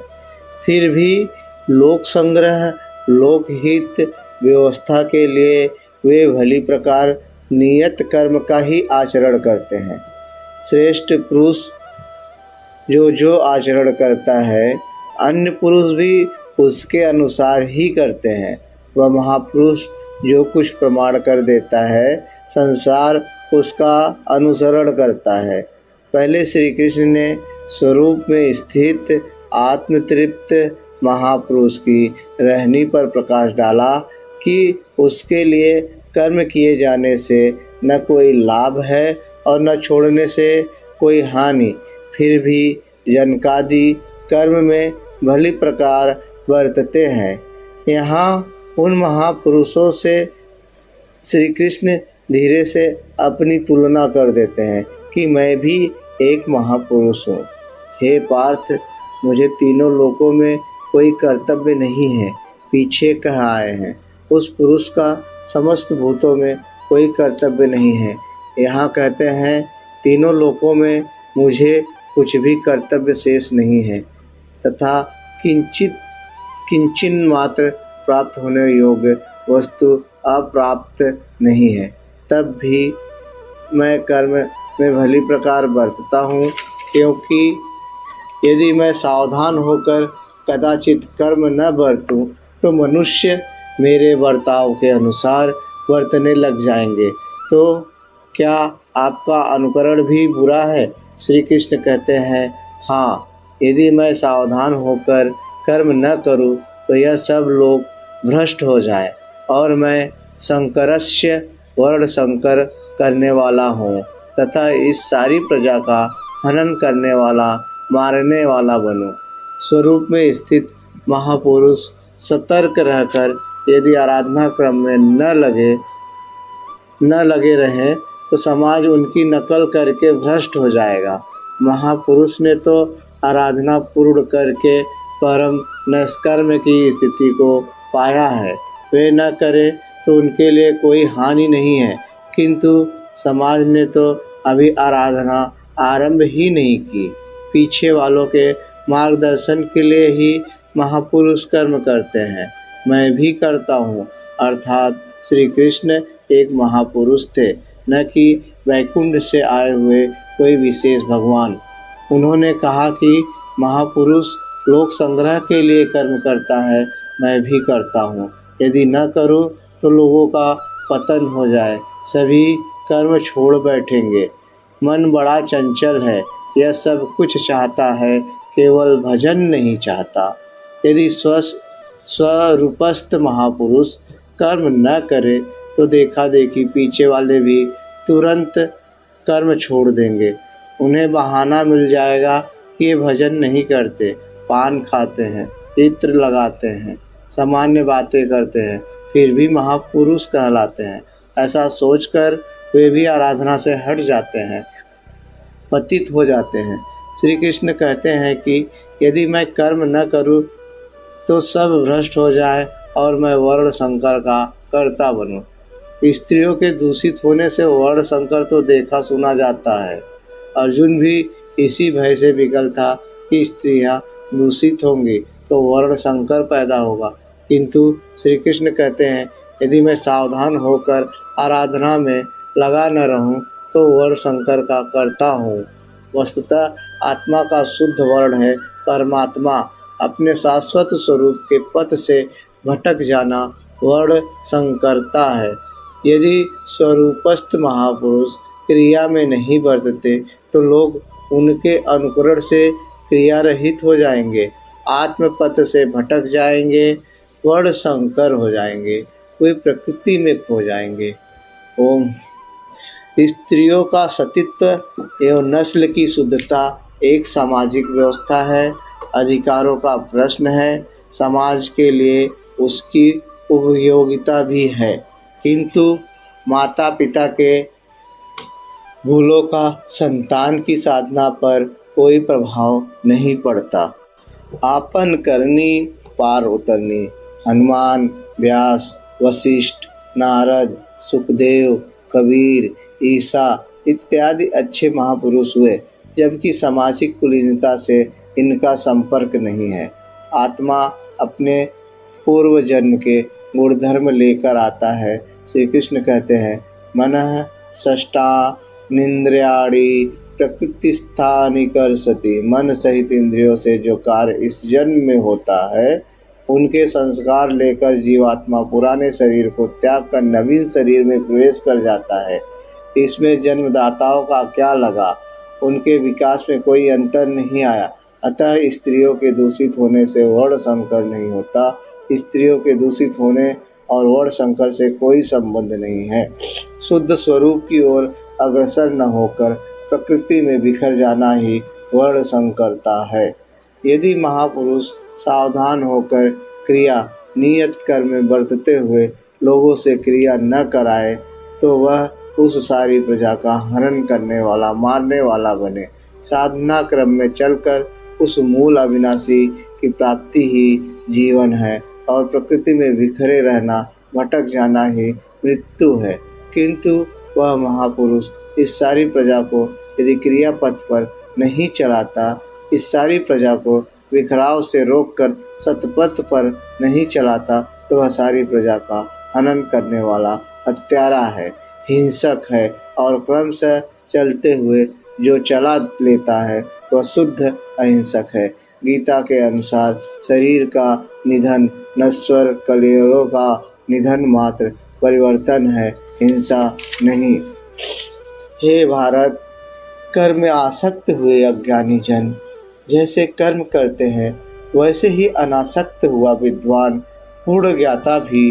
फिर भी लोक संग्रह, लोकहित व्यवस्था के लिए वे भली प्रकार नियत कर्म का ही आचरण करते हैं। श्रेष्ठ पुरुष जो आचरण करता है, अन्य पुरुष भी उसके अनुसार ही करते हैं। वह महापुरुष जो कुछ प्रमाण कर देता है, संसार उसका अनुसरण करता है। पहले श्री कृष्ण ने स्वरूप में स्थित आत्मतृप्त महापुरुष की रहनी पर प्रकाश डाला कि उसके लिए कर्म किए जाने से न कोई लाभ है और न छोड़ने से कोई हानि। फिर भी जनकादि कर्म में भली प्रकार वर्तते हैं। यहाँ उन महापुरुषों से श्री कृष्ण धीरे से अपनी तुलना कर देते हैं कि मैं भी एक महापुरुष हूँ। हे पार्थ, मुझे तीनों लोकों में कोई कर्तव्य नहीं है। पीछे कह आए हैं, उस पुरुष का समस्त भूतों में कोई कर्तव्य नहीं है। यहाँ कहते हैं तीनों लोकों में मुझे कुछ भी कर्तव्य शेष नहीं है तथा किंचिन मात्र प्राप्त होने योग्य वस्तु अप्राप्त नहीं है। तब भी मैं कर्म में भली प्रकार बरतता हूँ, क्योंकि यदि मैं सावधान होकर कदाचित कर्म न बरतूं तो मनुष्य मेरे बर्ताव के अनुसार वर्तने लग जाएंगे। तो क्या आपका अनुकरण भी बुरा है? श्री कृष्ण कहते हैं, हाँ, यदि मैं सावधान होकर कर्म न करूं तो यह सब लोग भ्रष्ट हो जाए और मैं संकरस्य वर्ण संकर करने वाला हूँ तथा इस सारी प्रजा का हनन करने वाला, मारने वाला बनूं। स्वरूप में स्थित महापुरुष सतर्क रहकर यदि आराधना क्रम में न लगे रहें तो समाज उनकी नकल करके भ्रष्ट हो जाएगा। महापुरुष ने तो आराधना पूर्ण करके परम निष्कर्म की स्थिति को पाया है। वे न करें तो उनके लिए कोई हानि नहीं है, किंतु समाज ने तो अभी आराधना आरंभ ही नहीं की। पीछे वालों के मार्गदर्शन के लिए ही महापुरुष कर्म करते हैं। मैं भी करता हूँ। अर्थात श्री कृष्ण एक महापुरुष थे, न कि वैकुंठ से आए हुए कोई विशेष भगवान। उन्होंने कहा कि महापुरुष लोक संग्रह के लिए कर्म करता है, मैं भी करता हूँ। यदि न करूँ तो लोगों का पतन हो जाए, सभी कर्म छोड़ बैठेंगे। मन बड़ा चंचल है, यह सब कुछ चाहता है, केवल भजन नहीं चाहता। यदि स्वरूपस्थ महापुरुष कर्म न करे तो देखा देखी पीछे वाले भी तुरंत कर्म छोड़ देंगे। उन्हें बहाना मिल जाएगा कि ये भजन नहीं करते, पान खाते हैं, इत्र लगाते हैं, सामान्य बातें करते हैं, फिर भी महापुरुष कहलाते हैं। ऐसा सोचकर वे भी आराधना से हट जाते हैं, पतित हो जाते हैं। श्री कृष्ण कहते हैं कि यदि मैं कर्म न करूं तो सब भ्रष्ट हो जाए और मैं वर्ण संकर का कर्ता बनूं। स्त्रियों के दूषित होने से वर्ण संकर तो देखा सुना जाता है। अर्जुन भी इसी भय से विकल था कि स्त्रियां दूषित होंगी तो वर्ण संकर पैदा होगा, किंतु श्री कृष्ण कहते हैं यदि मैं सावधान होकर आराधना में लगा न रहूं तो वर्ण शंकर का करता हूँ। वस्तुतः आत्मा का शुद्ध वर्ण है परमात्मा। अपने शाश्वत स्वरूप के पथ से भटक जाना वर्ण संकरता है। यदि स्वरूपस्थ महापुरुष क्रिया में नहीं बरतते तो लोग उनके अनुकरण से क्रिया रहित हो जाएंगे, आत्मपथ से भटक जाएंगे, वर्ण संकर हो जाएंगे, वे प्रकृति में खो जाएंगे। ओम। स्त्रियों का सतीत्व एवं नस्ल की शुद्धता एक सामाजिक व्यवस्था है, अधिकारों का प्रश्न है, समाज के लिए उसकी उपयोगिता भी है, किंतु माता पिता के भूलों का संतान की साधना पर कोई प्रभाव नहीं पड़ता। आपन करनी पार उतरनी। हनुमान, व्यास, वशिष्ठ, नारद, सुखदेव, कबीर, ईसा इत्यादि अच्छे महापुरुष हुए, जबकि सामाजिक कुलीनता से इनका संपर्क नहीं है। आत्मा अपने पूर्व जन्म के गुणधर्म लेकर आता है। श्री कृष्ण कहते हैं, मनः षष्ठा निंद्रियाणि प्रकृतिस्थानि कर्षति। मन सहित इंद्रियों से जो कार्य इस जन्म में होता है, उनके संस्कार लेकर जीवात्मा पुराने शरीर को त्याग कर नवीन शरीर में प्रवेश कर जाता है। इसमें जन्मदाताओं का क्या लगा, उनके विकास में कोई अंतर नहीं आया। अतः स्त्रियों के दूषित होने से वर्ण संकर नहीं होता। स्त्रियों के दूषित होने और वर्ण संकर से कोई संबंध नहीं है। शुद्ध स्वरूप की ओर अग्रसर न होकर प्रकृति में बिखर जाना ही वर्ण संकरता है। यदि महापुरुष सावधान होकर क्रिया नियत कर्म में बरतते हुए लोगों से क्रिया न कराए तो वह उस सारी प्रजा का हनन करने वाला, मारने वाला बने। साधना क्रम में चलकर उस मूल अविनाशी की प्राप्ति ही जीवन है और प्रकृति में बिखरे रहना, भटक जाना ही मृत्यु है। किंतु वह महापुरुष इस सारी प्रजा को यदि क्रिया पथ पर नहीं चलाता, इस सारी प्रजा को बिखराव से रोककर सतपथ पर नहीं चलाता, तो वह सारी प्रजा का हनन करने वाला हत्यारा है, हिंसक है और क्रमशः चलते हुए जो चला लेता है वह शुद्ध अहिंसक है। गीता के अनुसार शरीर का निधन नश्वर, कलेवरों का निधन मात्र परिवर्तन है, हिंसा नहीं। हे भारत, कर्म में आसक्त हुए अज्ञानी जन जैसे कर्म करते हैं, वैसे ही अनासक्त हुआ विद्वान पूर्ण ज्ञाता भी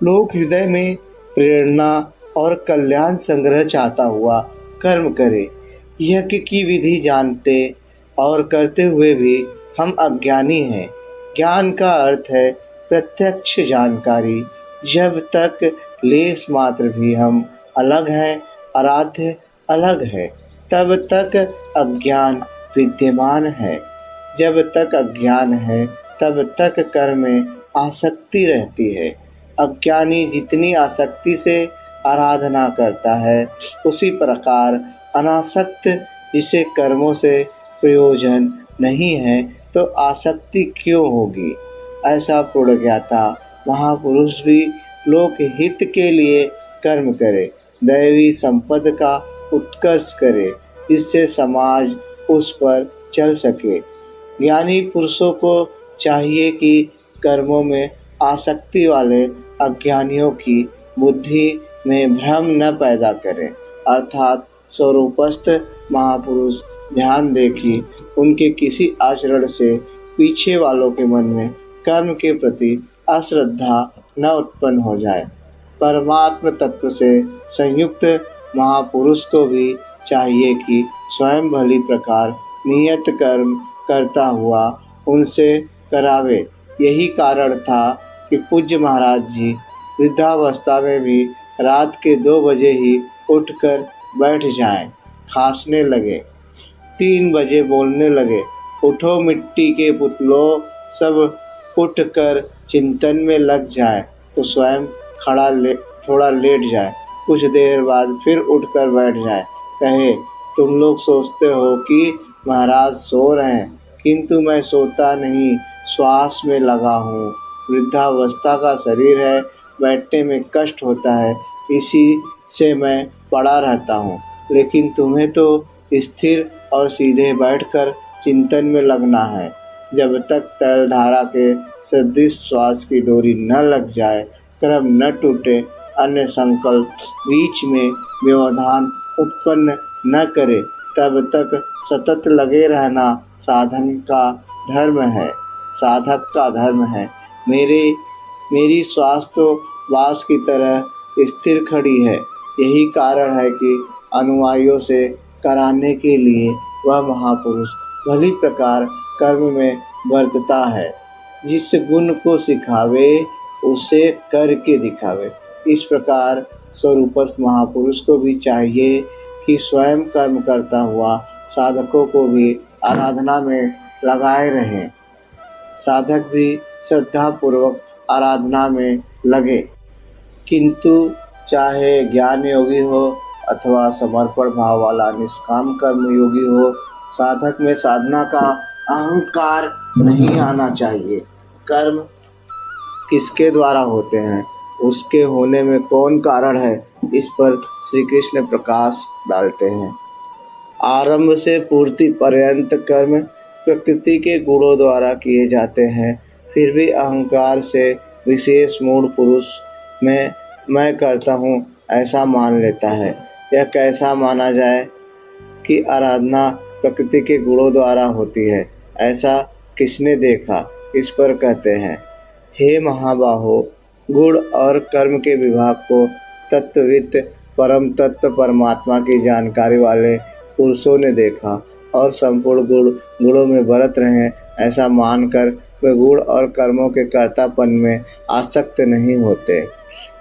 लोक हृदय में प्रेरणा और कल्याण संग्रह चाहता हुआ कर्म करे। यज्ञ की विधि जानते और करते हुए भी हम अज्ञानी हैं। ज्ञान का अर्थ है प्रत्यक्ष जानकारी। जब तक लेस मात्र भी हम अलग हैं, आराध्य अलग है, तब तक अज्ञान विद्यमान है। जब तक अज्ञान है तब तक कर्म में आसक्ति रहती है। अज्ञानी जितनी आसक्ति से आराधना करता है, उसी प्रकार अनासक्त जिसे कर्मों से प्रयोजन नहीं है तो आसक्ति क्यों होगी। ऐसा पूर्णज्ञाता महापुरुष भी लोक हित के लिए कर्म करे, दैवी संपद का उत्कर्ष करे, जिससे समाज उस पर चल सके। ज्ञानी पुरुषों को चाहिए कि कर्मों में आसक्ति वाले अज्ञानियों की बुद्धि में भ्रम न पैदा करें, अर्थात स्वरूपस्थ महापुरुष ध्यान दे कि उनके किसी आचरण से पीछे वालों के मन में कर्म के प्रति अश्रद्धा न उत्पन्न हो जाए। परमात्म तत्व से संयुक्त महापुरुष को भी चाहिए कि स्वयं भली प्रकार नियत कर्म करता हुआ उनसे करावे। यही कारण था कि पूज्य महाराज जी वृद्धावस्था में भी रात के 2 बजे ही उठकर बैठ जाएं, खांसने लगे, 3 बजे बोलने लगे, उठो मिट्टी के पुतलों, सब उठकर चिंतन में लग जाए, तो स्वयं थोड़ा लेट जाए, कुछ देर बाद फिर उठकर बैठ जाए, कहे तुम लोग सोचते हो कि महाराज सो रहे हैं, किंतु मैं सोता नहीं, श्वास में लगा हूँ। वृद्धावस्था का शरीर है, बैठने में कष्ट होता है, इसी से मैं पड़ा रहता हूँ, लेकिन तुम्हें तो स्थिर और सीधे बैठकर चिंतन में लगना है। जब तक तैलधारा के सदृश श्वास की डोरी न लग जाए, क्रम न टूटे, अन्य संकल्प बीच में व्यवधान उत्पन्न न करे, तब तक सतत लगे रहना साधक का धर्म है। मेरी श्वास तो बाँस की तरह स्थिर खड़ी है। यही कारण है कि अनुयायियों से कराने के लिए वह महापुरुष भली प्रकार कर्म में बरतता है। जिस गुण को सिखावे उसे करके दिखावे। इस प्रकार स्वरूपस्थ महापुरुष को भी चाहिए कि स्वयं कर्म करता हुआ साधकों को भी आराधना में लगाए रहें। साधक भी श्रद्धापूर्वक आराधना में लगे, किंतु चाहे ज्ञान योगी हो अथवा समर्पण भाव वाला निष्काम कर्म योगी हो, साधक में साधना का अहंकार नहीं आना चाहिए। कर्म किसके द्वारा होते हैं, उसके होने में कौन कारण है, इस पर श्री कृष्ण प्रकाश डालते हैं। आरंभ से पूर्ति पर्यंत कर्म प्रकृति के गुणों द्वारा किए जाते हैं। फिर भी अहंकार से विशेष मूढ़ पुरुष मैं करता हूँ ऐसा मान लेता है। यह कैसा माना जाए कि आराधना प्रकृति के गुणों द्वारा होती है, ऐसा किसने देखा? इस पर कहते हैं, हे महाबाहो, गुण और कर्म के विभाग को तत्वविद परम तत्व परमात्मा की जानकारी वाले पुरुषों ने देखा और संपूर्ण गुणों में बरत रहे, ऐसा मानकर वे गुण और कर्मों के कर्तापन में आसक्त नहीं होते।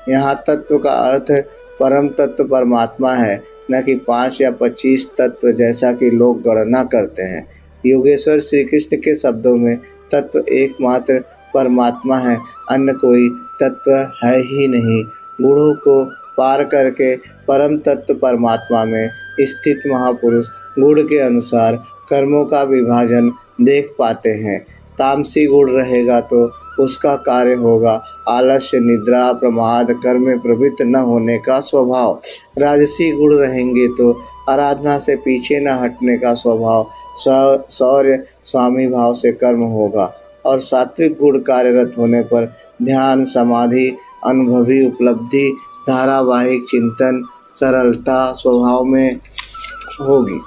यहाँ तत्व का अर्थ परम तत्व परमात्मा है, न कि 5 या 25 तत्व जैसा कि लोग गणना करते हैं। योगेश्वर श्री कृष्ण के शब्दों में तत्व एकमात्र परमात्मा है, अन्य कोई तत्व है ही नहीं। गुणों को पार करके परम तत्व परमात्मा में स्थित महापुरुष गुण के अनुसार कर्मों का विभाजन देख पाते हैं। तामसी गुण रहेगा तो उसका कार्य होगा आलस्य, निद्रा, प्रमाद, कर्म में प्रवृत्त न होने का स्वभाव। राजसी गुण रहेंगे तो आराधना से पीछे न हटने का स्वभाव, शौर्य, स्वामी भाव से कर्म होगा। और सात्विक गुण कार्यरत होने पर ध्यान, समाधि, अनुभवी उपलब्धि, धारावाहिक चिंतन, सरलता स्वभाव में होगी।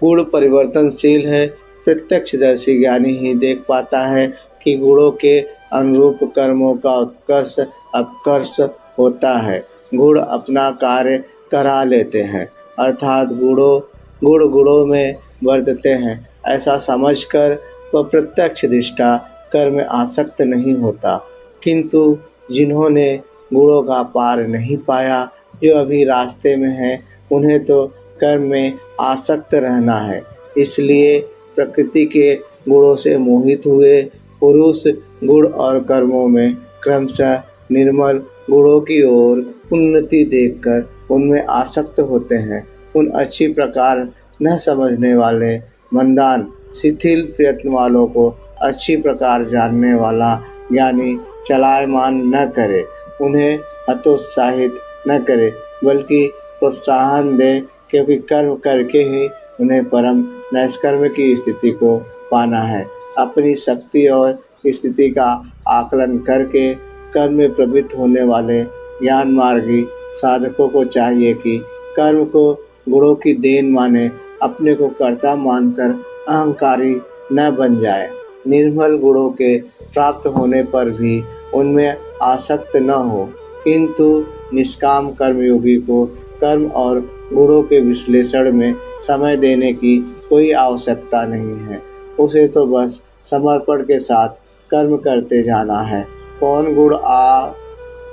गुण परिवर्तनशील है। प्रत्यक्षदर्शी ज्ञानी ही देख पाता है कि गुणों के अनुरूप कर्मों का उत्कर्ष अपकर्ष होता है। गुण अपना कार्य करा लेते हैं, अर्थात गुणों में बरतते हैं, ऐसा समझकर वह प्रत्यक्ष दृष्टा कर्म में आसक्त नहीं होता। किंतु जिन्होंने गुणों का पार नहीं पाया, जो अभी रास्ते में हैं, उन्हें तो कर्म में आसक्त रहना है। इसलिए प्रकृति के गुणों से मोहित हुए पुरुष गुण और कर्मों में क्रमशः निर्मल गुणों की ओर उन्नति देखकर उनमें आसक्त होते हैं। उन अच्छी प्रकार न समझने वाले मंदान शिथिल प्रयत्न वालों को अच्छी प्रकार जानने वाला ज्ञानी चलायमान न करे, उन्हें हतोत्साहित न करे, बल्कि प्रोत्साहन दे, क्योंकि कर्म करके ही उन्हें परम नैष्कर्म की स्थिति को पाना है। अपनी शक्ति और स्थिति का आकलन करके कर्म में प्रवृत्त होने वाले ज्ञान मार्गी साधकों को चाहिए कि कर्म को गुणों की देन माने, अपने को कर्ता मानकर अहंकारी न बन जाए। निर्मल गुणों के प्राप्त होने पर भी उनमें आसक्त न हो, किंतु निष्काम कर्मयोगी को कर्म और गुणों के विश्लेषण में समय देने की कोई आवश्यकता नहीं है। उसे तो बस समर्पण के साथ कर्म करते जाना है। कौन गुण आ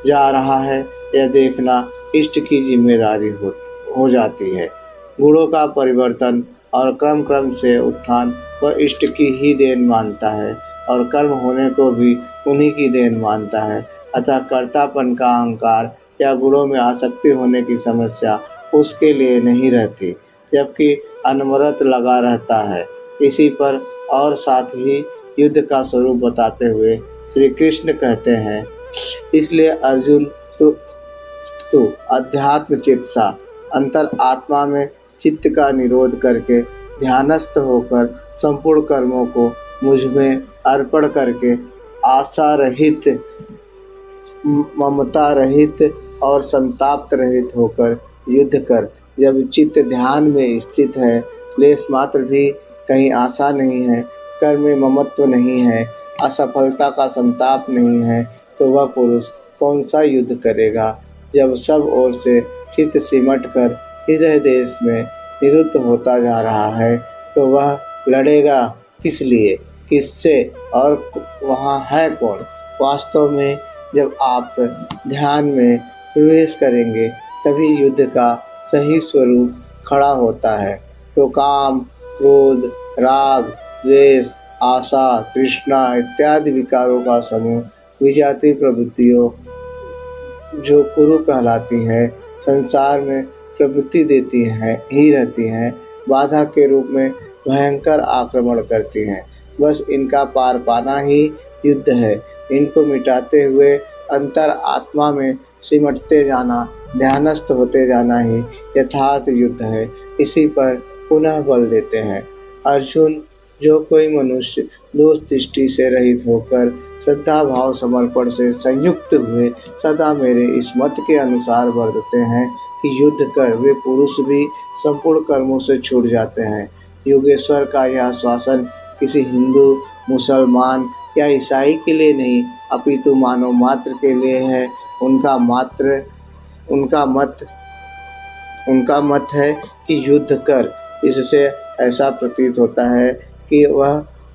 जा रहा है यह देखना इष्ट की जिम्मेदारी हो जाती है। गुणों का परिवर्तन और क्रम से उत्थान वह इष्ट की ही देन मानता है और कर्म होने को भी उन्हीं की देन मानता है। अतः कर्तापन का अहंकार या गुणों में आसक्ति होने की समस्या उसके लिए नहीं रहती, जबकि अनवरत लगा रहता है। इसी पर और साथ ही युद्ध का स्वरूप बताते हुए श्री कृष्ण कहते हैं, इसलिए अर्जुन अस्तु अध्यात्म चित्सा अंतर आत्मा में चित्त का निरोध करके ध्यानस्थ होकर संपूर्ण कर्मों को मुझ में अर्पण करके आशा रहित, ममता रहित और संताप रहित होकर युद्ध कर। जब चित्त ध्यान में स्थित है, लेश मात्र भी कहीं आशा नहीं है, कर्म में ममत्व नहीं है, असफलता का संताप नहीं है, तो वह पुरुष कौन सा युद्ध करेगा। जब सब ओर से चित्त सिमट कर हृदय देश में निरुद्ध होता जा रहा है, तो वह लड़ेगा किस लिए, किससे, और वहाँ है कौन। वास्तव में जब आप ध्यान में प्रवेश करेंगे तभी युद्ध का सही स्वरूप खड़ा होता है। तो काम, क्रोध, राग, द्वेष, आशा, तृष्णा इत्यादि विकारों का समूह विजातीय प्रवृत्तियों जो कुरु कहलाती है, संसार में प्रवृत्ति देती हैं ही रहती हैं, बाधा के रूप में भयंकर आक्रमण करती हैं। बस इनका पार पाना ही युद्ध है। इनको मिटाते हुए अंतर आत्मा में सिमटते जाना, ध्यानस्थ होते जाना ही यथार्थ युद्ध है। इसी पर पुनः बल देते हैं अर्जुन। जो कोई मनुष्य दोष दृष्टि से रहित होकर श्रद्धा भाव समर्पण से संयुक्त हुए सदा मेरे इस मत के अनुसार वर्तते हैं कि युद्ध कर, वे पुरुष भी संपूर्ण कर्मों से छूट जाते हैं। योगेश्वर का यह शासन किसी हिंदू, मुसलमान या ईसाई के लिए नहीं, अपितु मानव मात्र के लिए है। उनका मत है कि युद्ध कर। इससे ऐसा प्रतीत होता है कि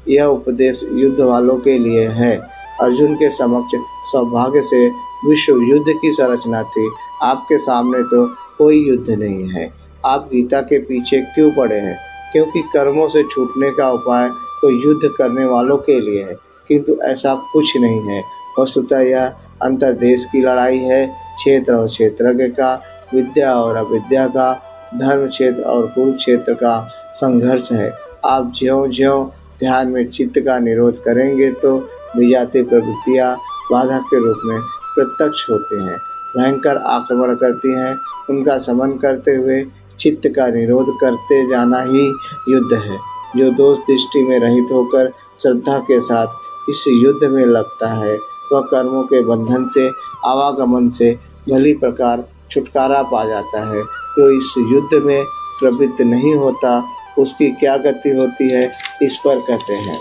यह उपदेश युद्ध वालों के लिए है। अर्जुन के समक्ष सौभाग्य से विश्व युद्ध की संरचना थी। आपके सामने तो कोई युद्ध नहीं है। आप गीता के पीछे क्यों पड़े हैं? क्योंकि कर्मों से छूटने का उपाय तो युद्ध करने वालों के लिए है, किंतु ऐसा कुछ नहीं है। वस्तुतः यह अंतर्देश की लड़ाई है, क्षेत्र और क्षेत्रज्ञ का, विद्या और अविद्या का, धर्म क्षेत्र और कुरुक्षेत्र का संघर्ष है। आप ज्यों-ज्यों ध्यान में चित्त का निरोध करेंगे तो विजातीय प्रवृत्तियाँ बाधा के रूप में प्रत्यक्ष होती हैं, भयंकर आक्रमण करती हैं। उनका समन करते हुए चित्त का निरोध करते जाना ही युद्ध है। जो दोष दृष्टि में रहित होकर श्रद्धा के साथ इस युद्ध में लगता है, वह कर्मों के बंधन से, आवागमन से भली प्रकार छुटकारा पा जाता है। जो इस युद्ध में प्रवृत्त नहीं होता, उसकी क्या गति होती है, इस पर कहते हैं।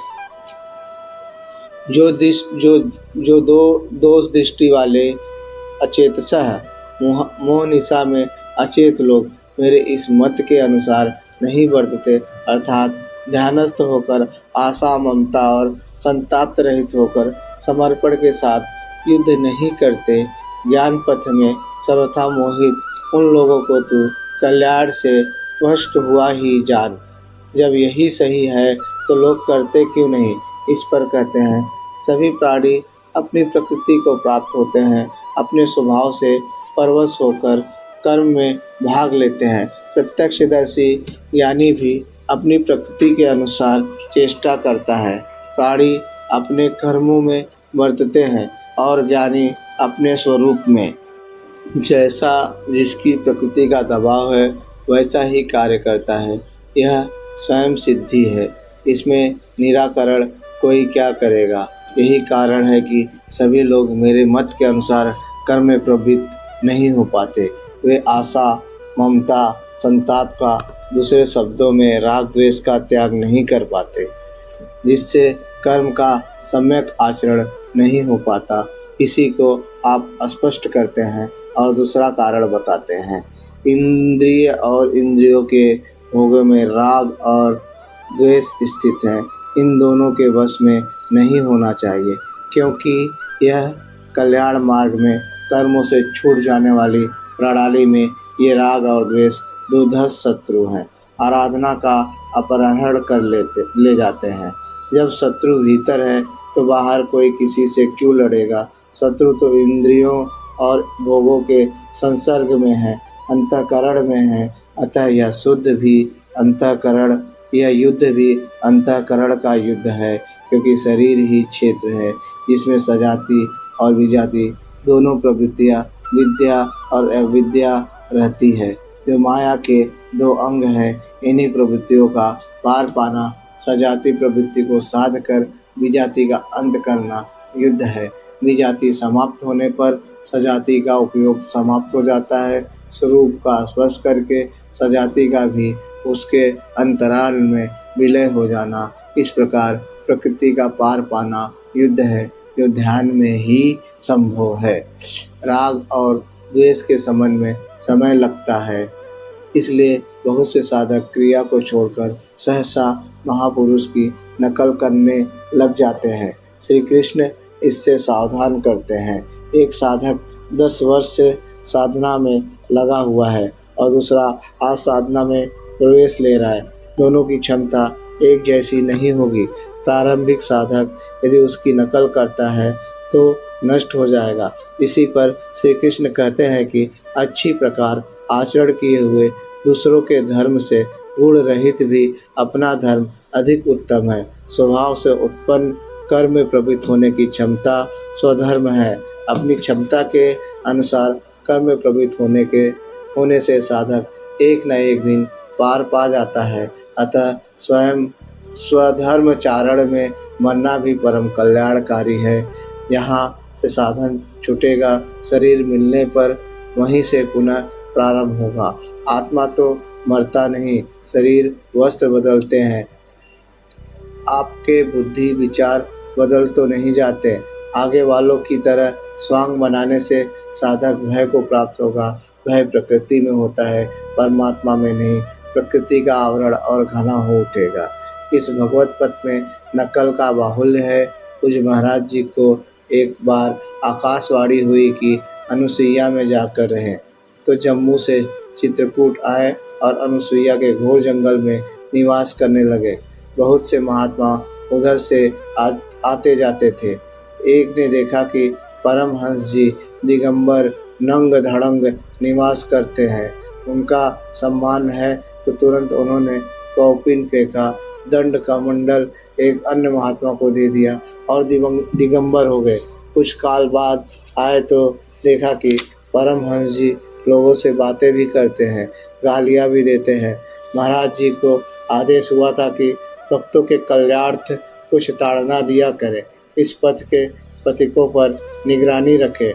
जो दोष दृष्टि वाले अचेतसः मोह निशा में अचेत लोग मेरे इस मत के अनुसार नहीं वर्तते, अर्थात ध्यानस्थ होकर आशा, ममता और संताप रहित होकर समर्पण के साथ युद्ध नहीं करते, ज्ञान पथ में सर्वथा मोहित उन लोगों को तू कल्याण से भ्रष्ट हुआ ही जान। जब यही सही है तो लोग करते क्यों नहीं, इस पर कहते हैं। सभी प्राणी अपनी प्रकृति को प्राप्त होते हैं, अपने स्वभाव से परवश होकर कर्म में भाग लेते हैं। प्रत्यक्षदर्शी ज्ञानी भी अपनी प्रकृति के अनुसार चेष्टा करता है। प्राणी अपने कर्मों में वर्तते हैं और ज्ञानी अपने स्वरूप में। जैसा जिसकी प्रकृति का दबाव है वैसा ही कार्य करता है। यह स्वयं सिद्धि है, इसमें निराकरण कोई क्या करेगा। यही कारण है कि सभी लोग मेरे मत के अनुसार कर्म में प्रवृत्त नहीं हो पाते। वे आशा, ममता, संताप का, दूसरे शब्दों में राग द्वेष का त्याग नहीं कर पाते, जिससे कर्म का सम्यक आचरण नहीं हो पाता। इसी को आप स्पष्ट करते हैं और दूसरा कारण बताते हैं। इंद्रिय और इंद्रियों के भोगों में राग और द्वेष स्थित हैं। इन दोनों के वश में नहीं होना चाहिए, क्योंकि यह कल्याण मार्ग में कर्मों से छूट जाने वाली प्रणाली में ये राग और द्वेष दुर्धर्ष शत्रु हैं। आराधना का अपहरण कर ले जाते हैं। जब शत्रु भीतर है तो बाहर कोई किसी से क्यों लड़ेगा। शत्रु तो इंद्रियों और भोगों के संसर्ग में है, अंतःकरण में है। अतः यह युद्ध भी अंतःकरण का युद्ध है, क्योंकि शरीर ही क्षेत्र है जिसमें सजाती और विजाती दोनों प्रवृत्तियाँ विद्या और अविद्या रहती है। जो माया के दो अंग हैं, इन्हीं प्रवृत्तियों का पार पाना सजाति प्रवृत्ति को साध कर विजाति का अंत करना युद्ध है। विजाति समाप्त होने पर सजाति का उपयोग समाप्त हो जाता है। स्वरूप का स्पर्श करके सजाति का भी उसके अंतराल में विलय हो जाना, इस प्रकार प्रकृति का पार पाना युद्ध है, जो ध्यान में ही संभव है। राग और द्वेष के समन में समय लगता है, इसलिए बहुत से साधक क्रिया को छोड़कर सहसा महापुरुष की नकल करने लग जाते हैं। श्री कृष्ण इससे सावधान करते हैं। एक साधक 10 वर्ष से साधना में लगा हुआ है और दूसरा आज साधना में प्रवेश ले रहा है। दोनों की क्षमता एक जैसी नहीं होगी। प्रारंभिक साधक यदि उसकी नकल करता है तो नष्ट हो जाएगा। इसी पर श्री कृष्ण कहते हैं कि अच्छी प्रकार आचरण किए हुए दूसरों के धर्म से गुण रहित भी अपना धर्म अधिक उत्तम है। स्वभाव से उत्पन्न कर्म में प्रवृत्त होने की क्षमता स्वधर्म है। अपनी क्षमता के अनुसार कर्म में प्रवृत्त होने से साधक एक न एक दिन पार पा जाता है। अतः स्वयं स्वधर्मचारण में मरना भी परम कल्याणकारी है। यहाँ से साधन छूटेगा, शरीर मिलने पर वहीं से पुनः प्रारंभ होगा। आत्मा तो मरता नहीं, शरीर वस्त्र बदलते हैं। आपके बुद्धि विचार बदल तो नहीं जाते। आगे वालों की तरह स्वांग बनाने से साधक भय को प्राप्त होगा। भय प्रकृति में होता है, परमात्मा में नहीं। प्रकृति का आवरण और घना हो उठेगा। इस भगवत पथ में नकल का बाहुल्य है। पूज्य महाराज जी को एक बार आकाशवाणी हुई कि अनुसुईया में जाकर रहें, तो जम्मू से चित्रकूट आए और अनुसुईया के घोर जंगल में निवास करने लगे। बहुत से महात्मा उधर से आते जाते थे। एक ने देखा कि परमहंस जी दिगंबर नंग धड़ंग निवास करते हैं, उनका सम्मान है, तो तुरंत उन्होंने कौपिन फेंका, दंड का मंडल एक अन्य महात्मा को दे दिया और दिगंबर हो गए। कुछ काल बाद आए तो देखा कि परमहंस जी लोगों से बातें भी करते हैं, गालियाँ भी देते हैं। महाराज जी को आदेश हुआ था कि भक्तों के कल्याणार्थ कुछ ताड़ना दिया करें, इस पथ के पथिकों पर निगरानी रखें।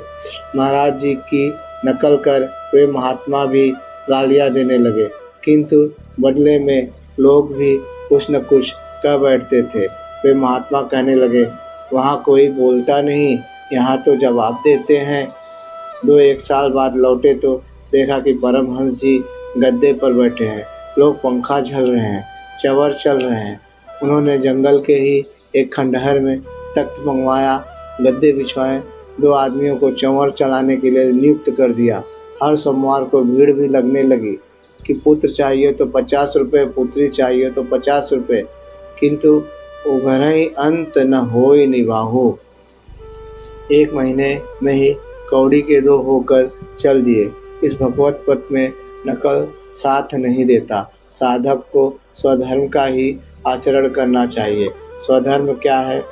महाराज जी की नकल कर वे महात्मा भी गालियाँ देने लगे, किंतु बदले में लोग भी कुछ न कुछ कह बैठते थे। वे महात्मा कहने लगे, वहाँ कोई बोलता नहीं, यहाँ तो जवाब देते हैं। 2-1 साल बाद लौटे तो देखा कि परमहंस जी गद्दे पर बैठे हैं, लोग पंखा झल रहे हैं, चंवर चल रहे हैं। उन्होंने जंगल के ही एक खंडहर में तख्त मंगवाया, गद्दे बिछवाए, 2 आदमियों को चंवर चलाने के लिए नियुक्त कर दिया। हर सोमवार को भीड़ भी लगने लगी कि पुत्र चाहिए तो 50 रुपये, पुत्री चाहिए तो 50 रुपये, किंतु उघरहि अंत न होय निबाहु। 1 महीने में ही कौड़ी के 2 होकर चल दिए। इस भगवत पथ में नकल साथ नहीं देता। साधक को स्वधर्म का ही आचरण करना चाहिए। स्वधर्म क्या है?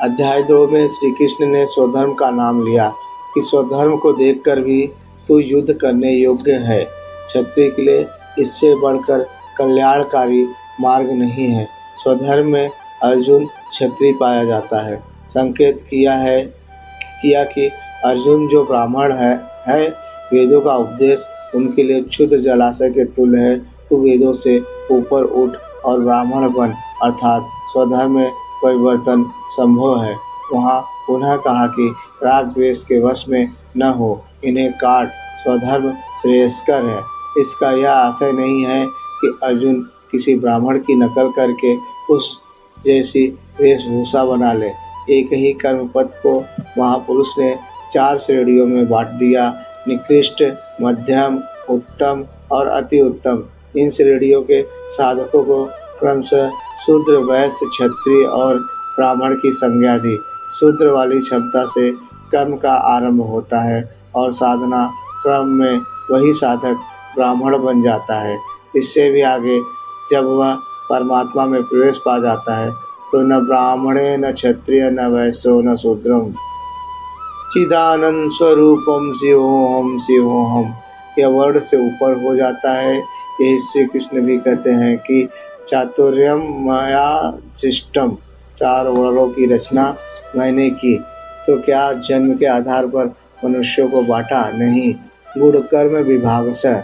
अध्याय 2 में श्री कृष्ण ने स्वधर्म का नाम लिया कि स्वधर्म को देखकर भी तू युद्ध करने योग्य है। क्षत्रिय के लिए इससे बढ़कर कल्याणकारी मार्ग नहीं है। स्वधर्म में अर्जुन क्षत्रिय पाया जाता है। संकेत किया कि अर्जुन जो ब्राह्मण है, वेदों का उपदेश उनके लिए क्षुद्र जलाशय के तुल्य है। तू वेदों से ऊपर उठ और ब्राह्मण बन, अर्थात स्वधर्म में परिवर्तन संभव है। वहाँ पुनः कहा कि राग द्वेष के वश में न हो, इन्हें काट, स्वधर्म श्रेयस्कर है। इसका यह आशय नहीं है कि अर्जुन किसी ब्राह्मण की नकल करके उस जैसी वेशभूषा बना ले। एक ही कर्म पथ को महापुरुष ने 4 श्रेणियों में बांट दिया, निकृष्ट, मध्यम, उत्तम और अति उत्तम। इन श्रेणियों के साधकों को क्रमशः शूद्र, वैश्य, क्षत्रिय और ब्राह्मण की संज्ञा दी। शूद्र वाली क्षमता से कर्म का आरंभ होता है और साधना क्रम में वही साधक ब्राह्मण बन जाता है। इससे भी आगे जब वह परमात्मा में प्रवेश पा जाता है तो न ब्राह्मणे न क्षत्रिय न वैश्यो न शूद्रम चिदानंद स्वरूपम शिवोहम। यह वर्ण से ऊपर हो जाता है। यही श्री कृष्ण भी कहते हैं कि चातुर्यम मया सिस्टम, 4 वर्णों की रचना मैंने की। तो क्या जन्म के आधार पर मनुष्यों को बांटा? नहीं। गुण कर्म विभाग से,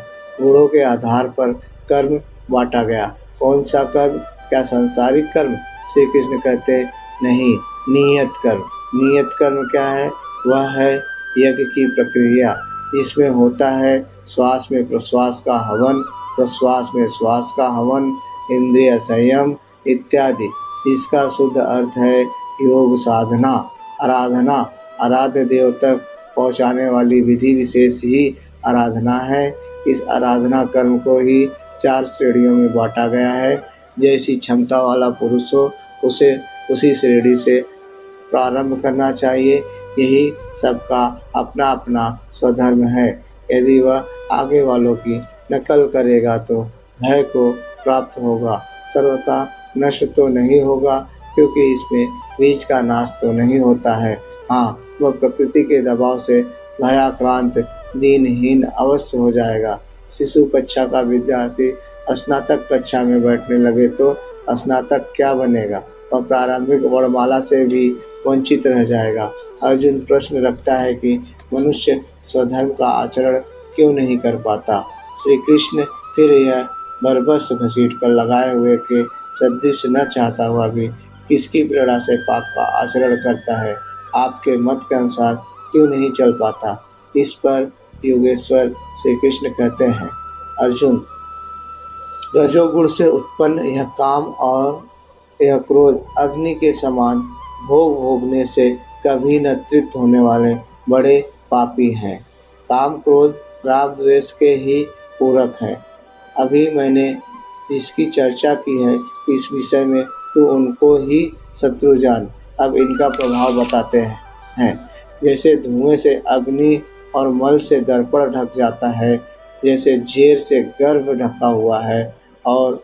गुणों के आधार पर कर्म बांटा गया। कौन सा कर्म? क्या सांसारिक कर्म? श्री कृष्ण कहते नहीं, नियत कर्म। नियत कर्म क्या है? वह है यज्ञ की प्रक्रिया, जिसमें होता है श्वास में प्रश्वास का हवन, प्रश्वास में श्वास का हवन, इंद्रिय संयम इत्यादि। इसका शुद्ध अर्थ है योग साधना, आराधना। आराध्य देव तक पहुँचाने वाली विधि विशेष ही आराधना है। इस आराधना कर्म को ही 4 श्रेणियों में बांटा गया है। जैसी क्षमता वाला पुरुष हो, उसे उसी श्रेणी से प्रारंभ करना चाहिए। यही सबका अपना अपना स्वधर्म है। यदि वह आगे वालों की नकल करेगा तो भय को प्राप्त होगा, सर्वथा नष्ट तो नहीं होगा, क्योंकि इसमें बीज का नाश तो नहीं होता है। हाँ, वह प्रकृति के दबाव से भयाक्रांत दीनहीन अवश्य हो जाएगा। शिशु कक्षा का विद्यार्थी स्नातक कक्षा में बैठने लगे तो स्नातक क्या बनेगा? वह प्रारंभिक वर्णमाला से भी वंचित रह जाएगा। अर्जुन प्रश्न रखता है कि मनुष्य स्वधर्म का आचरण क्यों नहीं कर पाता? श्री कृष्ण फिर यह बरबस घसीट कर लगाए हुए के सदृश न चाहता हुआ भी किसकी प्रेरणा से पाप का आचरण करता है? आपके मत के अनुसार क्यों नहीं चल पाता? इस पर योगेश्वर श्री कृष्ण कहते हैं, अर्जुन, रजोगुण से उत्पन्न यह काम और यह क्रोध अग्नि के समान भोग भोगने से कभी न तृप्त होने वाले बड़े पापी हैं। काम क्रोध राग द्वेष के ही पूरक हैं। अभी मैंने जिसकी चर्चा की है इस विषय में तो उनको ही शत्रु जान। अब इनका प्रभाव बताते हैं। जैसे धुएं से अग्नि और मल से दर्पण ढक जाता है, जैसे जेर से गर्भ ढका हुआ है, और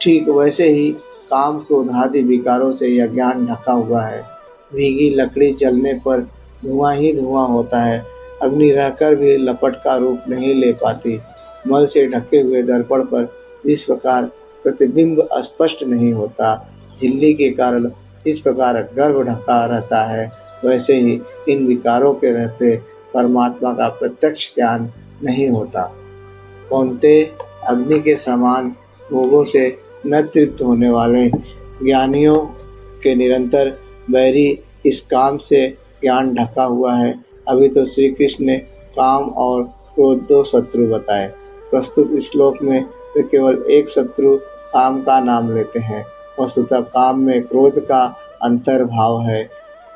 ठीक वैसे ही काम क्रोध आदि विकारों से यह ज्ञान ढका हुआ है। भीगी लकड़ी जलने पर धुआं ही धुआं होता है। अग्नि रहकर भी लपट का रूप नहीं ले पाती। मल से ढके हुए दर्पण पर इस प्रकार प्रतिबिंब स्पष्ट नहीं होता। झिल्ली के कारण इस प्रकार गर्भ ढका रहता है, वैसे ही इन विकारों के रहते परमात्मा का प्रत्यक्ष ज्ञान नहीं होता। कौन्तेय, अग्नि के समान भोगों से न तृप्त होने वाले ज्ञानियों के निरंतर बैरी इस काम से ज्ञान ढका हुआ है। अभी तो श्री कृष्ण ने काम और क्रोध 2 शत्रु बताए। प्रस्तुत श्लोक में वे केवल एक शत्रु काम का नाम लेते हैं। वस्तुतः काम में क्रोध का अंतर्भाव है।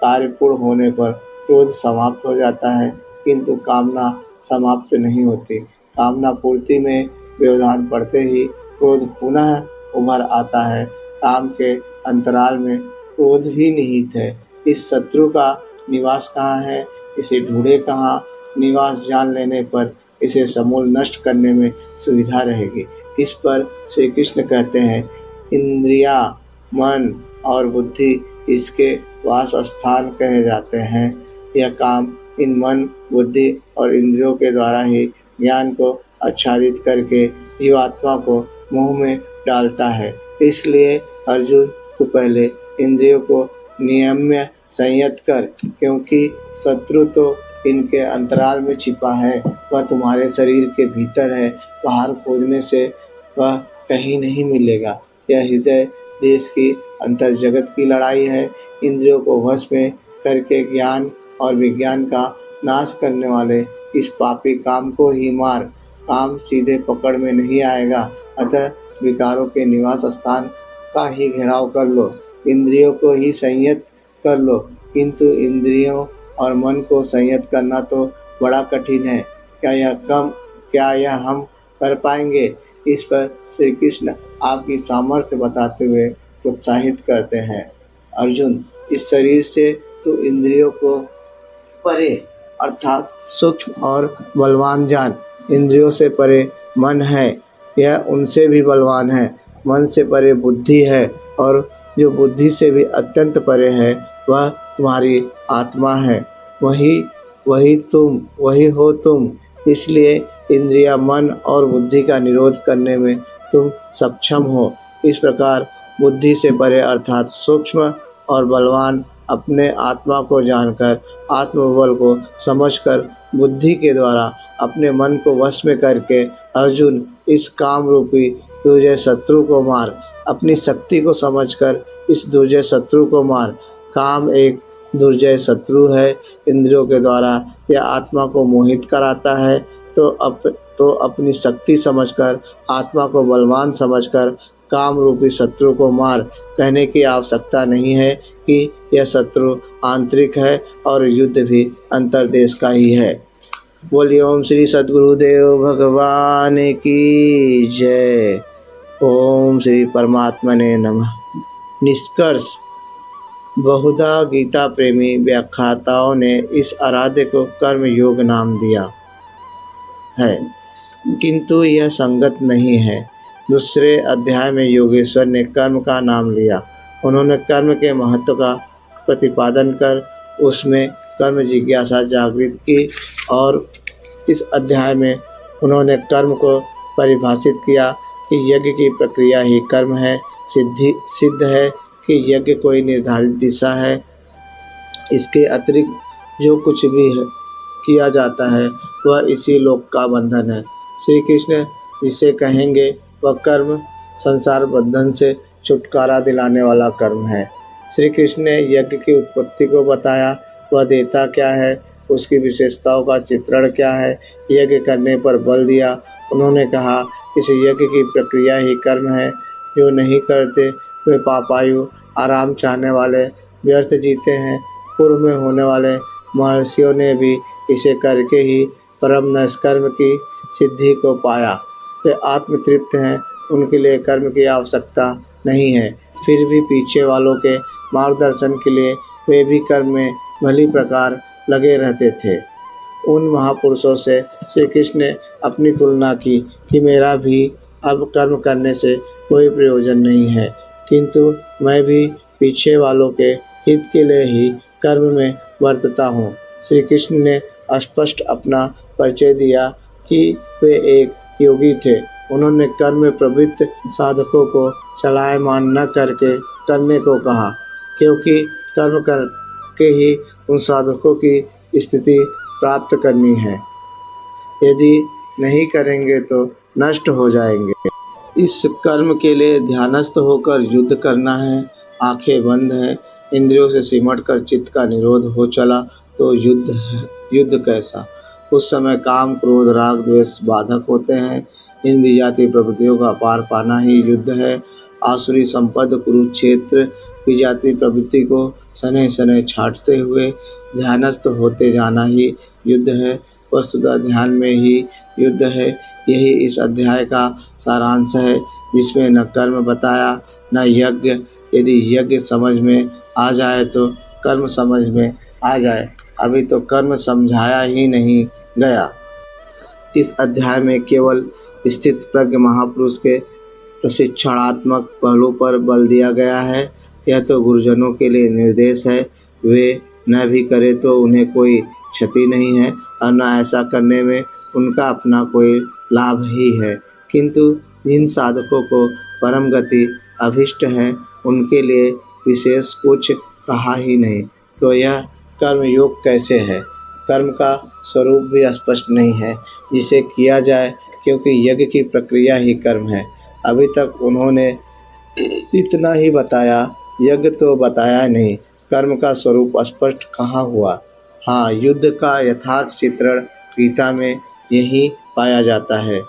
कार्य पूर्ण होने पर क्रोध समाप्त हो जाता है, किंतु कामना समाप्त नहीं होती। कामना पूर्ति में व्यवधान पड़ते ही क्रोध पुनः उभर आता है। काम के अंतराल में क्रोध ही निहित है। इस शत्रु का निवास कहाँ है? इसे ढूंढे कहाँ? निवास जान लेने पर इसे समूल नष्ट करने में सुविधा रहेगी। इस पर श्री कृष्ण कहते हैं, इंद्रिया, मन और बुद्धि इसके वास स्थान कहे जाते हैं। यह काम इन मन, बुद्धि और इंद्रियों के द्वारा ही ज्ञान को आच्छादित करके जीवात्मा को मुंह में डालता है। इसलिए अर्जुन, तू पहले इंद्रियों को नियम्य संयत कर, क्योंकि शत्रु तो इनके अंतराल में छिपा है। वह तुम्हारे शरीर के भीतर है। बाहर खोजने से वह कहीं नहीं मिलेगा। यह हृदय देश की अंतर जगत की लड़ाई है। इंद्रियों को वश में करके ज्ञान और विज्ञान का नाश करने वाले इस पापी काम को ही मार। काम सीधे पकड़ में नहीं आएगा, अतः विकारों के निवास स्थान का ही घेराव कर लो। इंद्रियों को ही संयत कर लो, किंतु इंद्रियों और मन को संयत करना तो बड़ा कठिन है। क्या यह हम कर पाएंगे? इस पर श्री कृष्ण आपकी सामर्थ्य बताते हुए प्रोत्साहित करते हैं। अर्जुन, इस शरीर से तो इंद्रियों को परे अर्थात सूक्ष्म और बलवान जान। इंद्रियों से परे मन है, यह उनसे भी बलवान है। मन से परे बुद्धि है, और जो बुद्धि से भी अत्यंत परे है वह तुम्हारी आत्मा है, वही वही हो तुम। इसलिए इंद्रिय, मन और बुद्धि का निरोध करने में तुम सक्षम हो। इस प्रकार बुद्धि से परे अर्थात सूक्ष्म और बलवान अपने आत्मा को जानकर, आत्मबल को समझकर, बुद्धि के द्वारा अपने मन को वश में करके अर्जुन इस काम रूपी दुर्जय शत्रु को मार। अपनी शक्ति को समझकर इस दुर्जय शत्रु को मार। काम एक दुर्जय शत्रु है। इंद्रियों के द्वारा यह आत्मा को मोहित कराता है, तो अपनी शक्ति समझकर, आत्मा को बलवान समझकर काम रूपी शत्रु को मार। कहने की आवश्यकता नहीं है कि यह शत्रु आंतरिक है और युद्ध भी अंतर्देश का ही है। बोलिए ओम श्री सद्गुरुदेव भगवान की जय। ओम श्री परमात्मने नमः। निष्कर्ष, बहुधा गीता प्रेमी व्याख्याताओं ने इस आराध्य को कर्म योग नाम दिया है, किंतु यह संगत नहीं है। दूसरे अध्याय में योगेश्वर ने कर्म का नाम लिया। उन्होंने कर्म के महत्व का प्रतिपादन कर उसमें कर्म जिज्ञासा जागृत की, और इस अध्याय में उन्होंने कर्म को परिभाषित किया कि यज्ञ की प्रक्रिया ही कर्म है। सिद्ध है कि यज्ञ कोई निर्धारित दिशा है, इसके अतिरिक्त जो कुछ भी है किया जाता है वह इसी लोक का बंधन है। श्री कृष्ण जिसे कहेंगे वह कर्म संसार बंधन से छुटकारा दिलाने वाला कर्म है। श्री कृष्ण ने यज्ञ की उत्पत्ति को बताया, वह देता क्या है, उसकी विशेषताओं का चित्रण क्या है, यज्ञ करने पर बल दिया। उन्होंने कहा इस यज्ञ की प्रक्रिया ही कर्म है। जो नहीं करते वे पापायु, आराम चाहने वाले, व्यर्थ जीते हैं। पूर्व में होने वाले महर्षियों ने भी इसे करके ही परम निष्कर्म की सिद्धि को पाया। वे आत्मतृप्त हैं, उनके लिए कर्म की आवश्यकता नहीं है। फिर भी पीछे वालों के मार्गदर्शन के लिए वे भी कर्म में भली प्रकार लगे रहते थे। उन महापुरुषों से श्री कृष्ण ने अपनी तुलना की कि मेरा भी अब कर्म करने से कोई प्रयोजन नहीं है, किंतु मैं भी पीछे वालों के हित के लिए ही कर्म में वर्तता हूँ। श्री कृष्ण ने स्पष्ट अपना परिचय दिया कि वे एक योगी थे। उन्होंने कर्म में प्रवृत्त साधकों को चलायमान न करके करने को कहा, क्योंकि कर्म करके ही उन साधकों की स्थिति प्राप्त करनी है। यदि नहीं करेंगे तो नष्ट हो जाएंगे। इस कर्म के लिए ध्यानस्थ होकर युद्ध करना है। आंखें बंद हैं, इंद्रियों से सिमट कर चित्त का निरोध हो चला तो युद्ध कैसा। उस समय काम, क्रोध, राग, द्वेष बाधक होते हैं। इन विजातीय प्रवृत्तियों का पार पाना ही युद्ध है। आसुरी संपद कुरुक्षेत्र विजातीय प्रवृत्ति को शनैः शनैः छाटते हुए ध्यानस्थ होते जाना ही युद्ध है। वस्तुतः ध्यान में ही युद्ध है। यही इस अध्याय का सारांश है, जिसमें न कर्म बताया न यज्ञ। यदि यज्ञ समझ में आ जाए तो कर्म समझ में आ जाए। अभी तो कर्म समझाया ही नहीं गया। इस अध्याय में केवल स्थित प्रज्ञ महापुरुष के प्रशिक्षणात्मक पहलू पर बल दिया गया है। यह तो गुरुजनों के लिए निर्देश है। वे न भी करें तो उन्हें कोई क्षति नहीं है और न ऐसा करने में उनका अपना कोई लाभ ही है। किंतु जिन साधकों को परम गति अभिष्ट है उनके लिए विशेष कुछ कहा ही नहीं। तो यह कर्म योग कैसे है? कर्म का स्वरूप भी स्पष्ट नहीं है जिसे किया जाए, क्योंकि यज्ञ की प्रक्रिया ही कर्म है। अभी तक उन्होंने इतना ही बताया, यज्ञ तो बताया नहीं। कर्म का स्वरूप स्पष्ट कहाँ हुआ? हाँ, युद्ध का यथार्थ चित्रण गीता में यही पाया जाता है।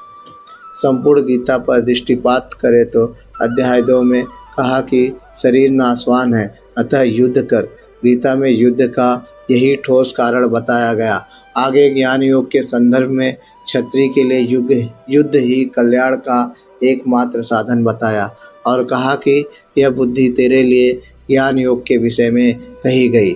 संपूर्ण गीता पर दृष्टिपात करें तो अध्याय 2 में कहा कि शरीर नाशवान है, अतः युद्ध कर। गीता में युद्ध का यही ठोस कारण बताया गया। आगे ज्ञान योग के संदर्भ में क्षत्रिय के लिए युद्ध ही कल्याण का एकमात्र साधन बताया और कहा कि यह बुद्धि तेरे लिए ज्ञान योग के विषय में कही गई।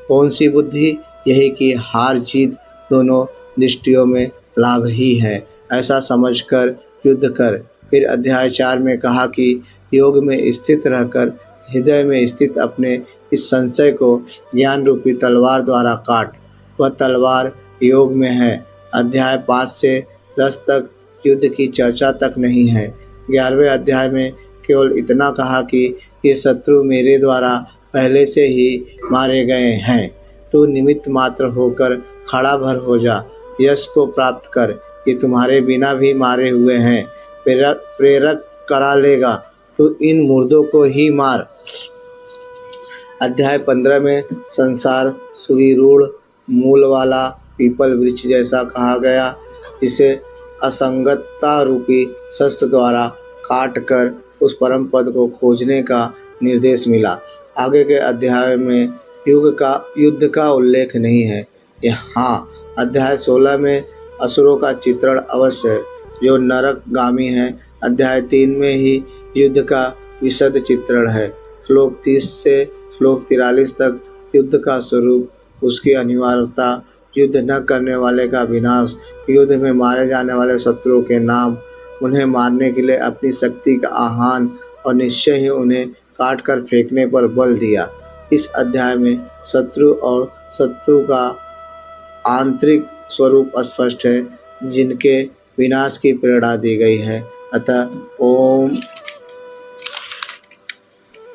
कौन सी बुद्धि? यही कि हार जीत दोनों दृष्टियों में लाभ ही है, ऐसा समझकर युद्ध कर। फिर अध्याय 4 में कहा कि योग में स्थित रहकर हृदय में स्थित अपने इस संशय को ज्ञान रूपी तलवार द्वारा काट। वह तलवार योग में है। अध्याय 5 से 10 तक युद्ध की चर्चा तक नहीं है। 11वें अध्याय में केवल इतना कहा कि ये शत्रु मेरे द्वारा पहले से ही मारे गए हैं। तू निमित्त मात्र होकर खड़ा भर हो जा, यश को प्राप्त कर। ये तुम्हारे बिना भी मारे हुए हैं। प्रेरक करा लेगा, तो इन मुर्दों को ही मार। अध्याय 15 में संसार सुविरूढ़ मूल वाला पीपल वृक्ष जैसा कहा गया, जिसे असंगतता रूपी शस्त्र द्वारा काट कर उस परम पद को खोजने का निर्देश मिला। आगे के अध्याय में युद्ध का उल्लेख नहीं है। यहाँ अध्याय 16 में असुरों का चित्रण अवश्य है, जो नरकगामी है। अध्याय 3 में ही युद्ध का विशद चित्रण है। श्लोक 30 से श्लोक 43 तक युद्ध का स्वरूप, उसकी अनिवार्यता, युद्ध न करने वाले का विनाश, युद्ध में मारे जाने वाले शत्रुओं के नाम, उन्हें मारने के लिए अपनी शक्ति का आह्वान और निश्चय ही उन्हें काट कर फेंकने पर बल दिया। इस अध्याय में शत्रु और शत्रु का आंतरिक स्वरूप स्पष्ट है, जिनके विनाश की प्रेरणा दी गई है। अतः ओम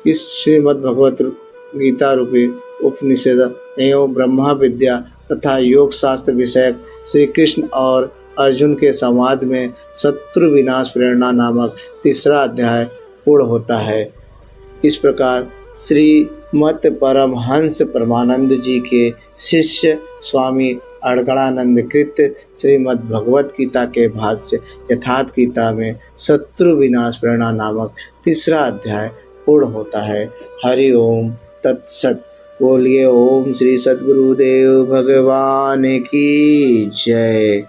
इस श्रीमद् भगवत गीता रूपी उपनिषद एवं ब्रह्मा विद्या तथा योग शास्त्र विषयक श्री कृष्ण और अर्जुन के संवाद में शत्रु विनाश प्रेरणा नामक तीसरा अध्याय पूर्ण होता है। इस प्रकार श्रीमत् परमहंस परमानंद जी के शिष्य स्वामी अड़गड़ानंद कृत श्रीमद् भगवत गीता के भाष्य यथार्थ गीता में शत्रु विनाश प्रेरणा नामक तीसरा अध्याय पूर्ण होता है। हरि ओम तत्सत। बोलिए ओम श्री सद्गुरुदेव भगवान की जय।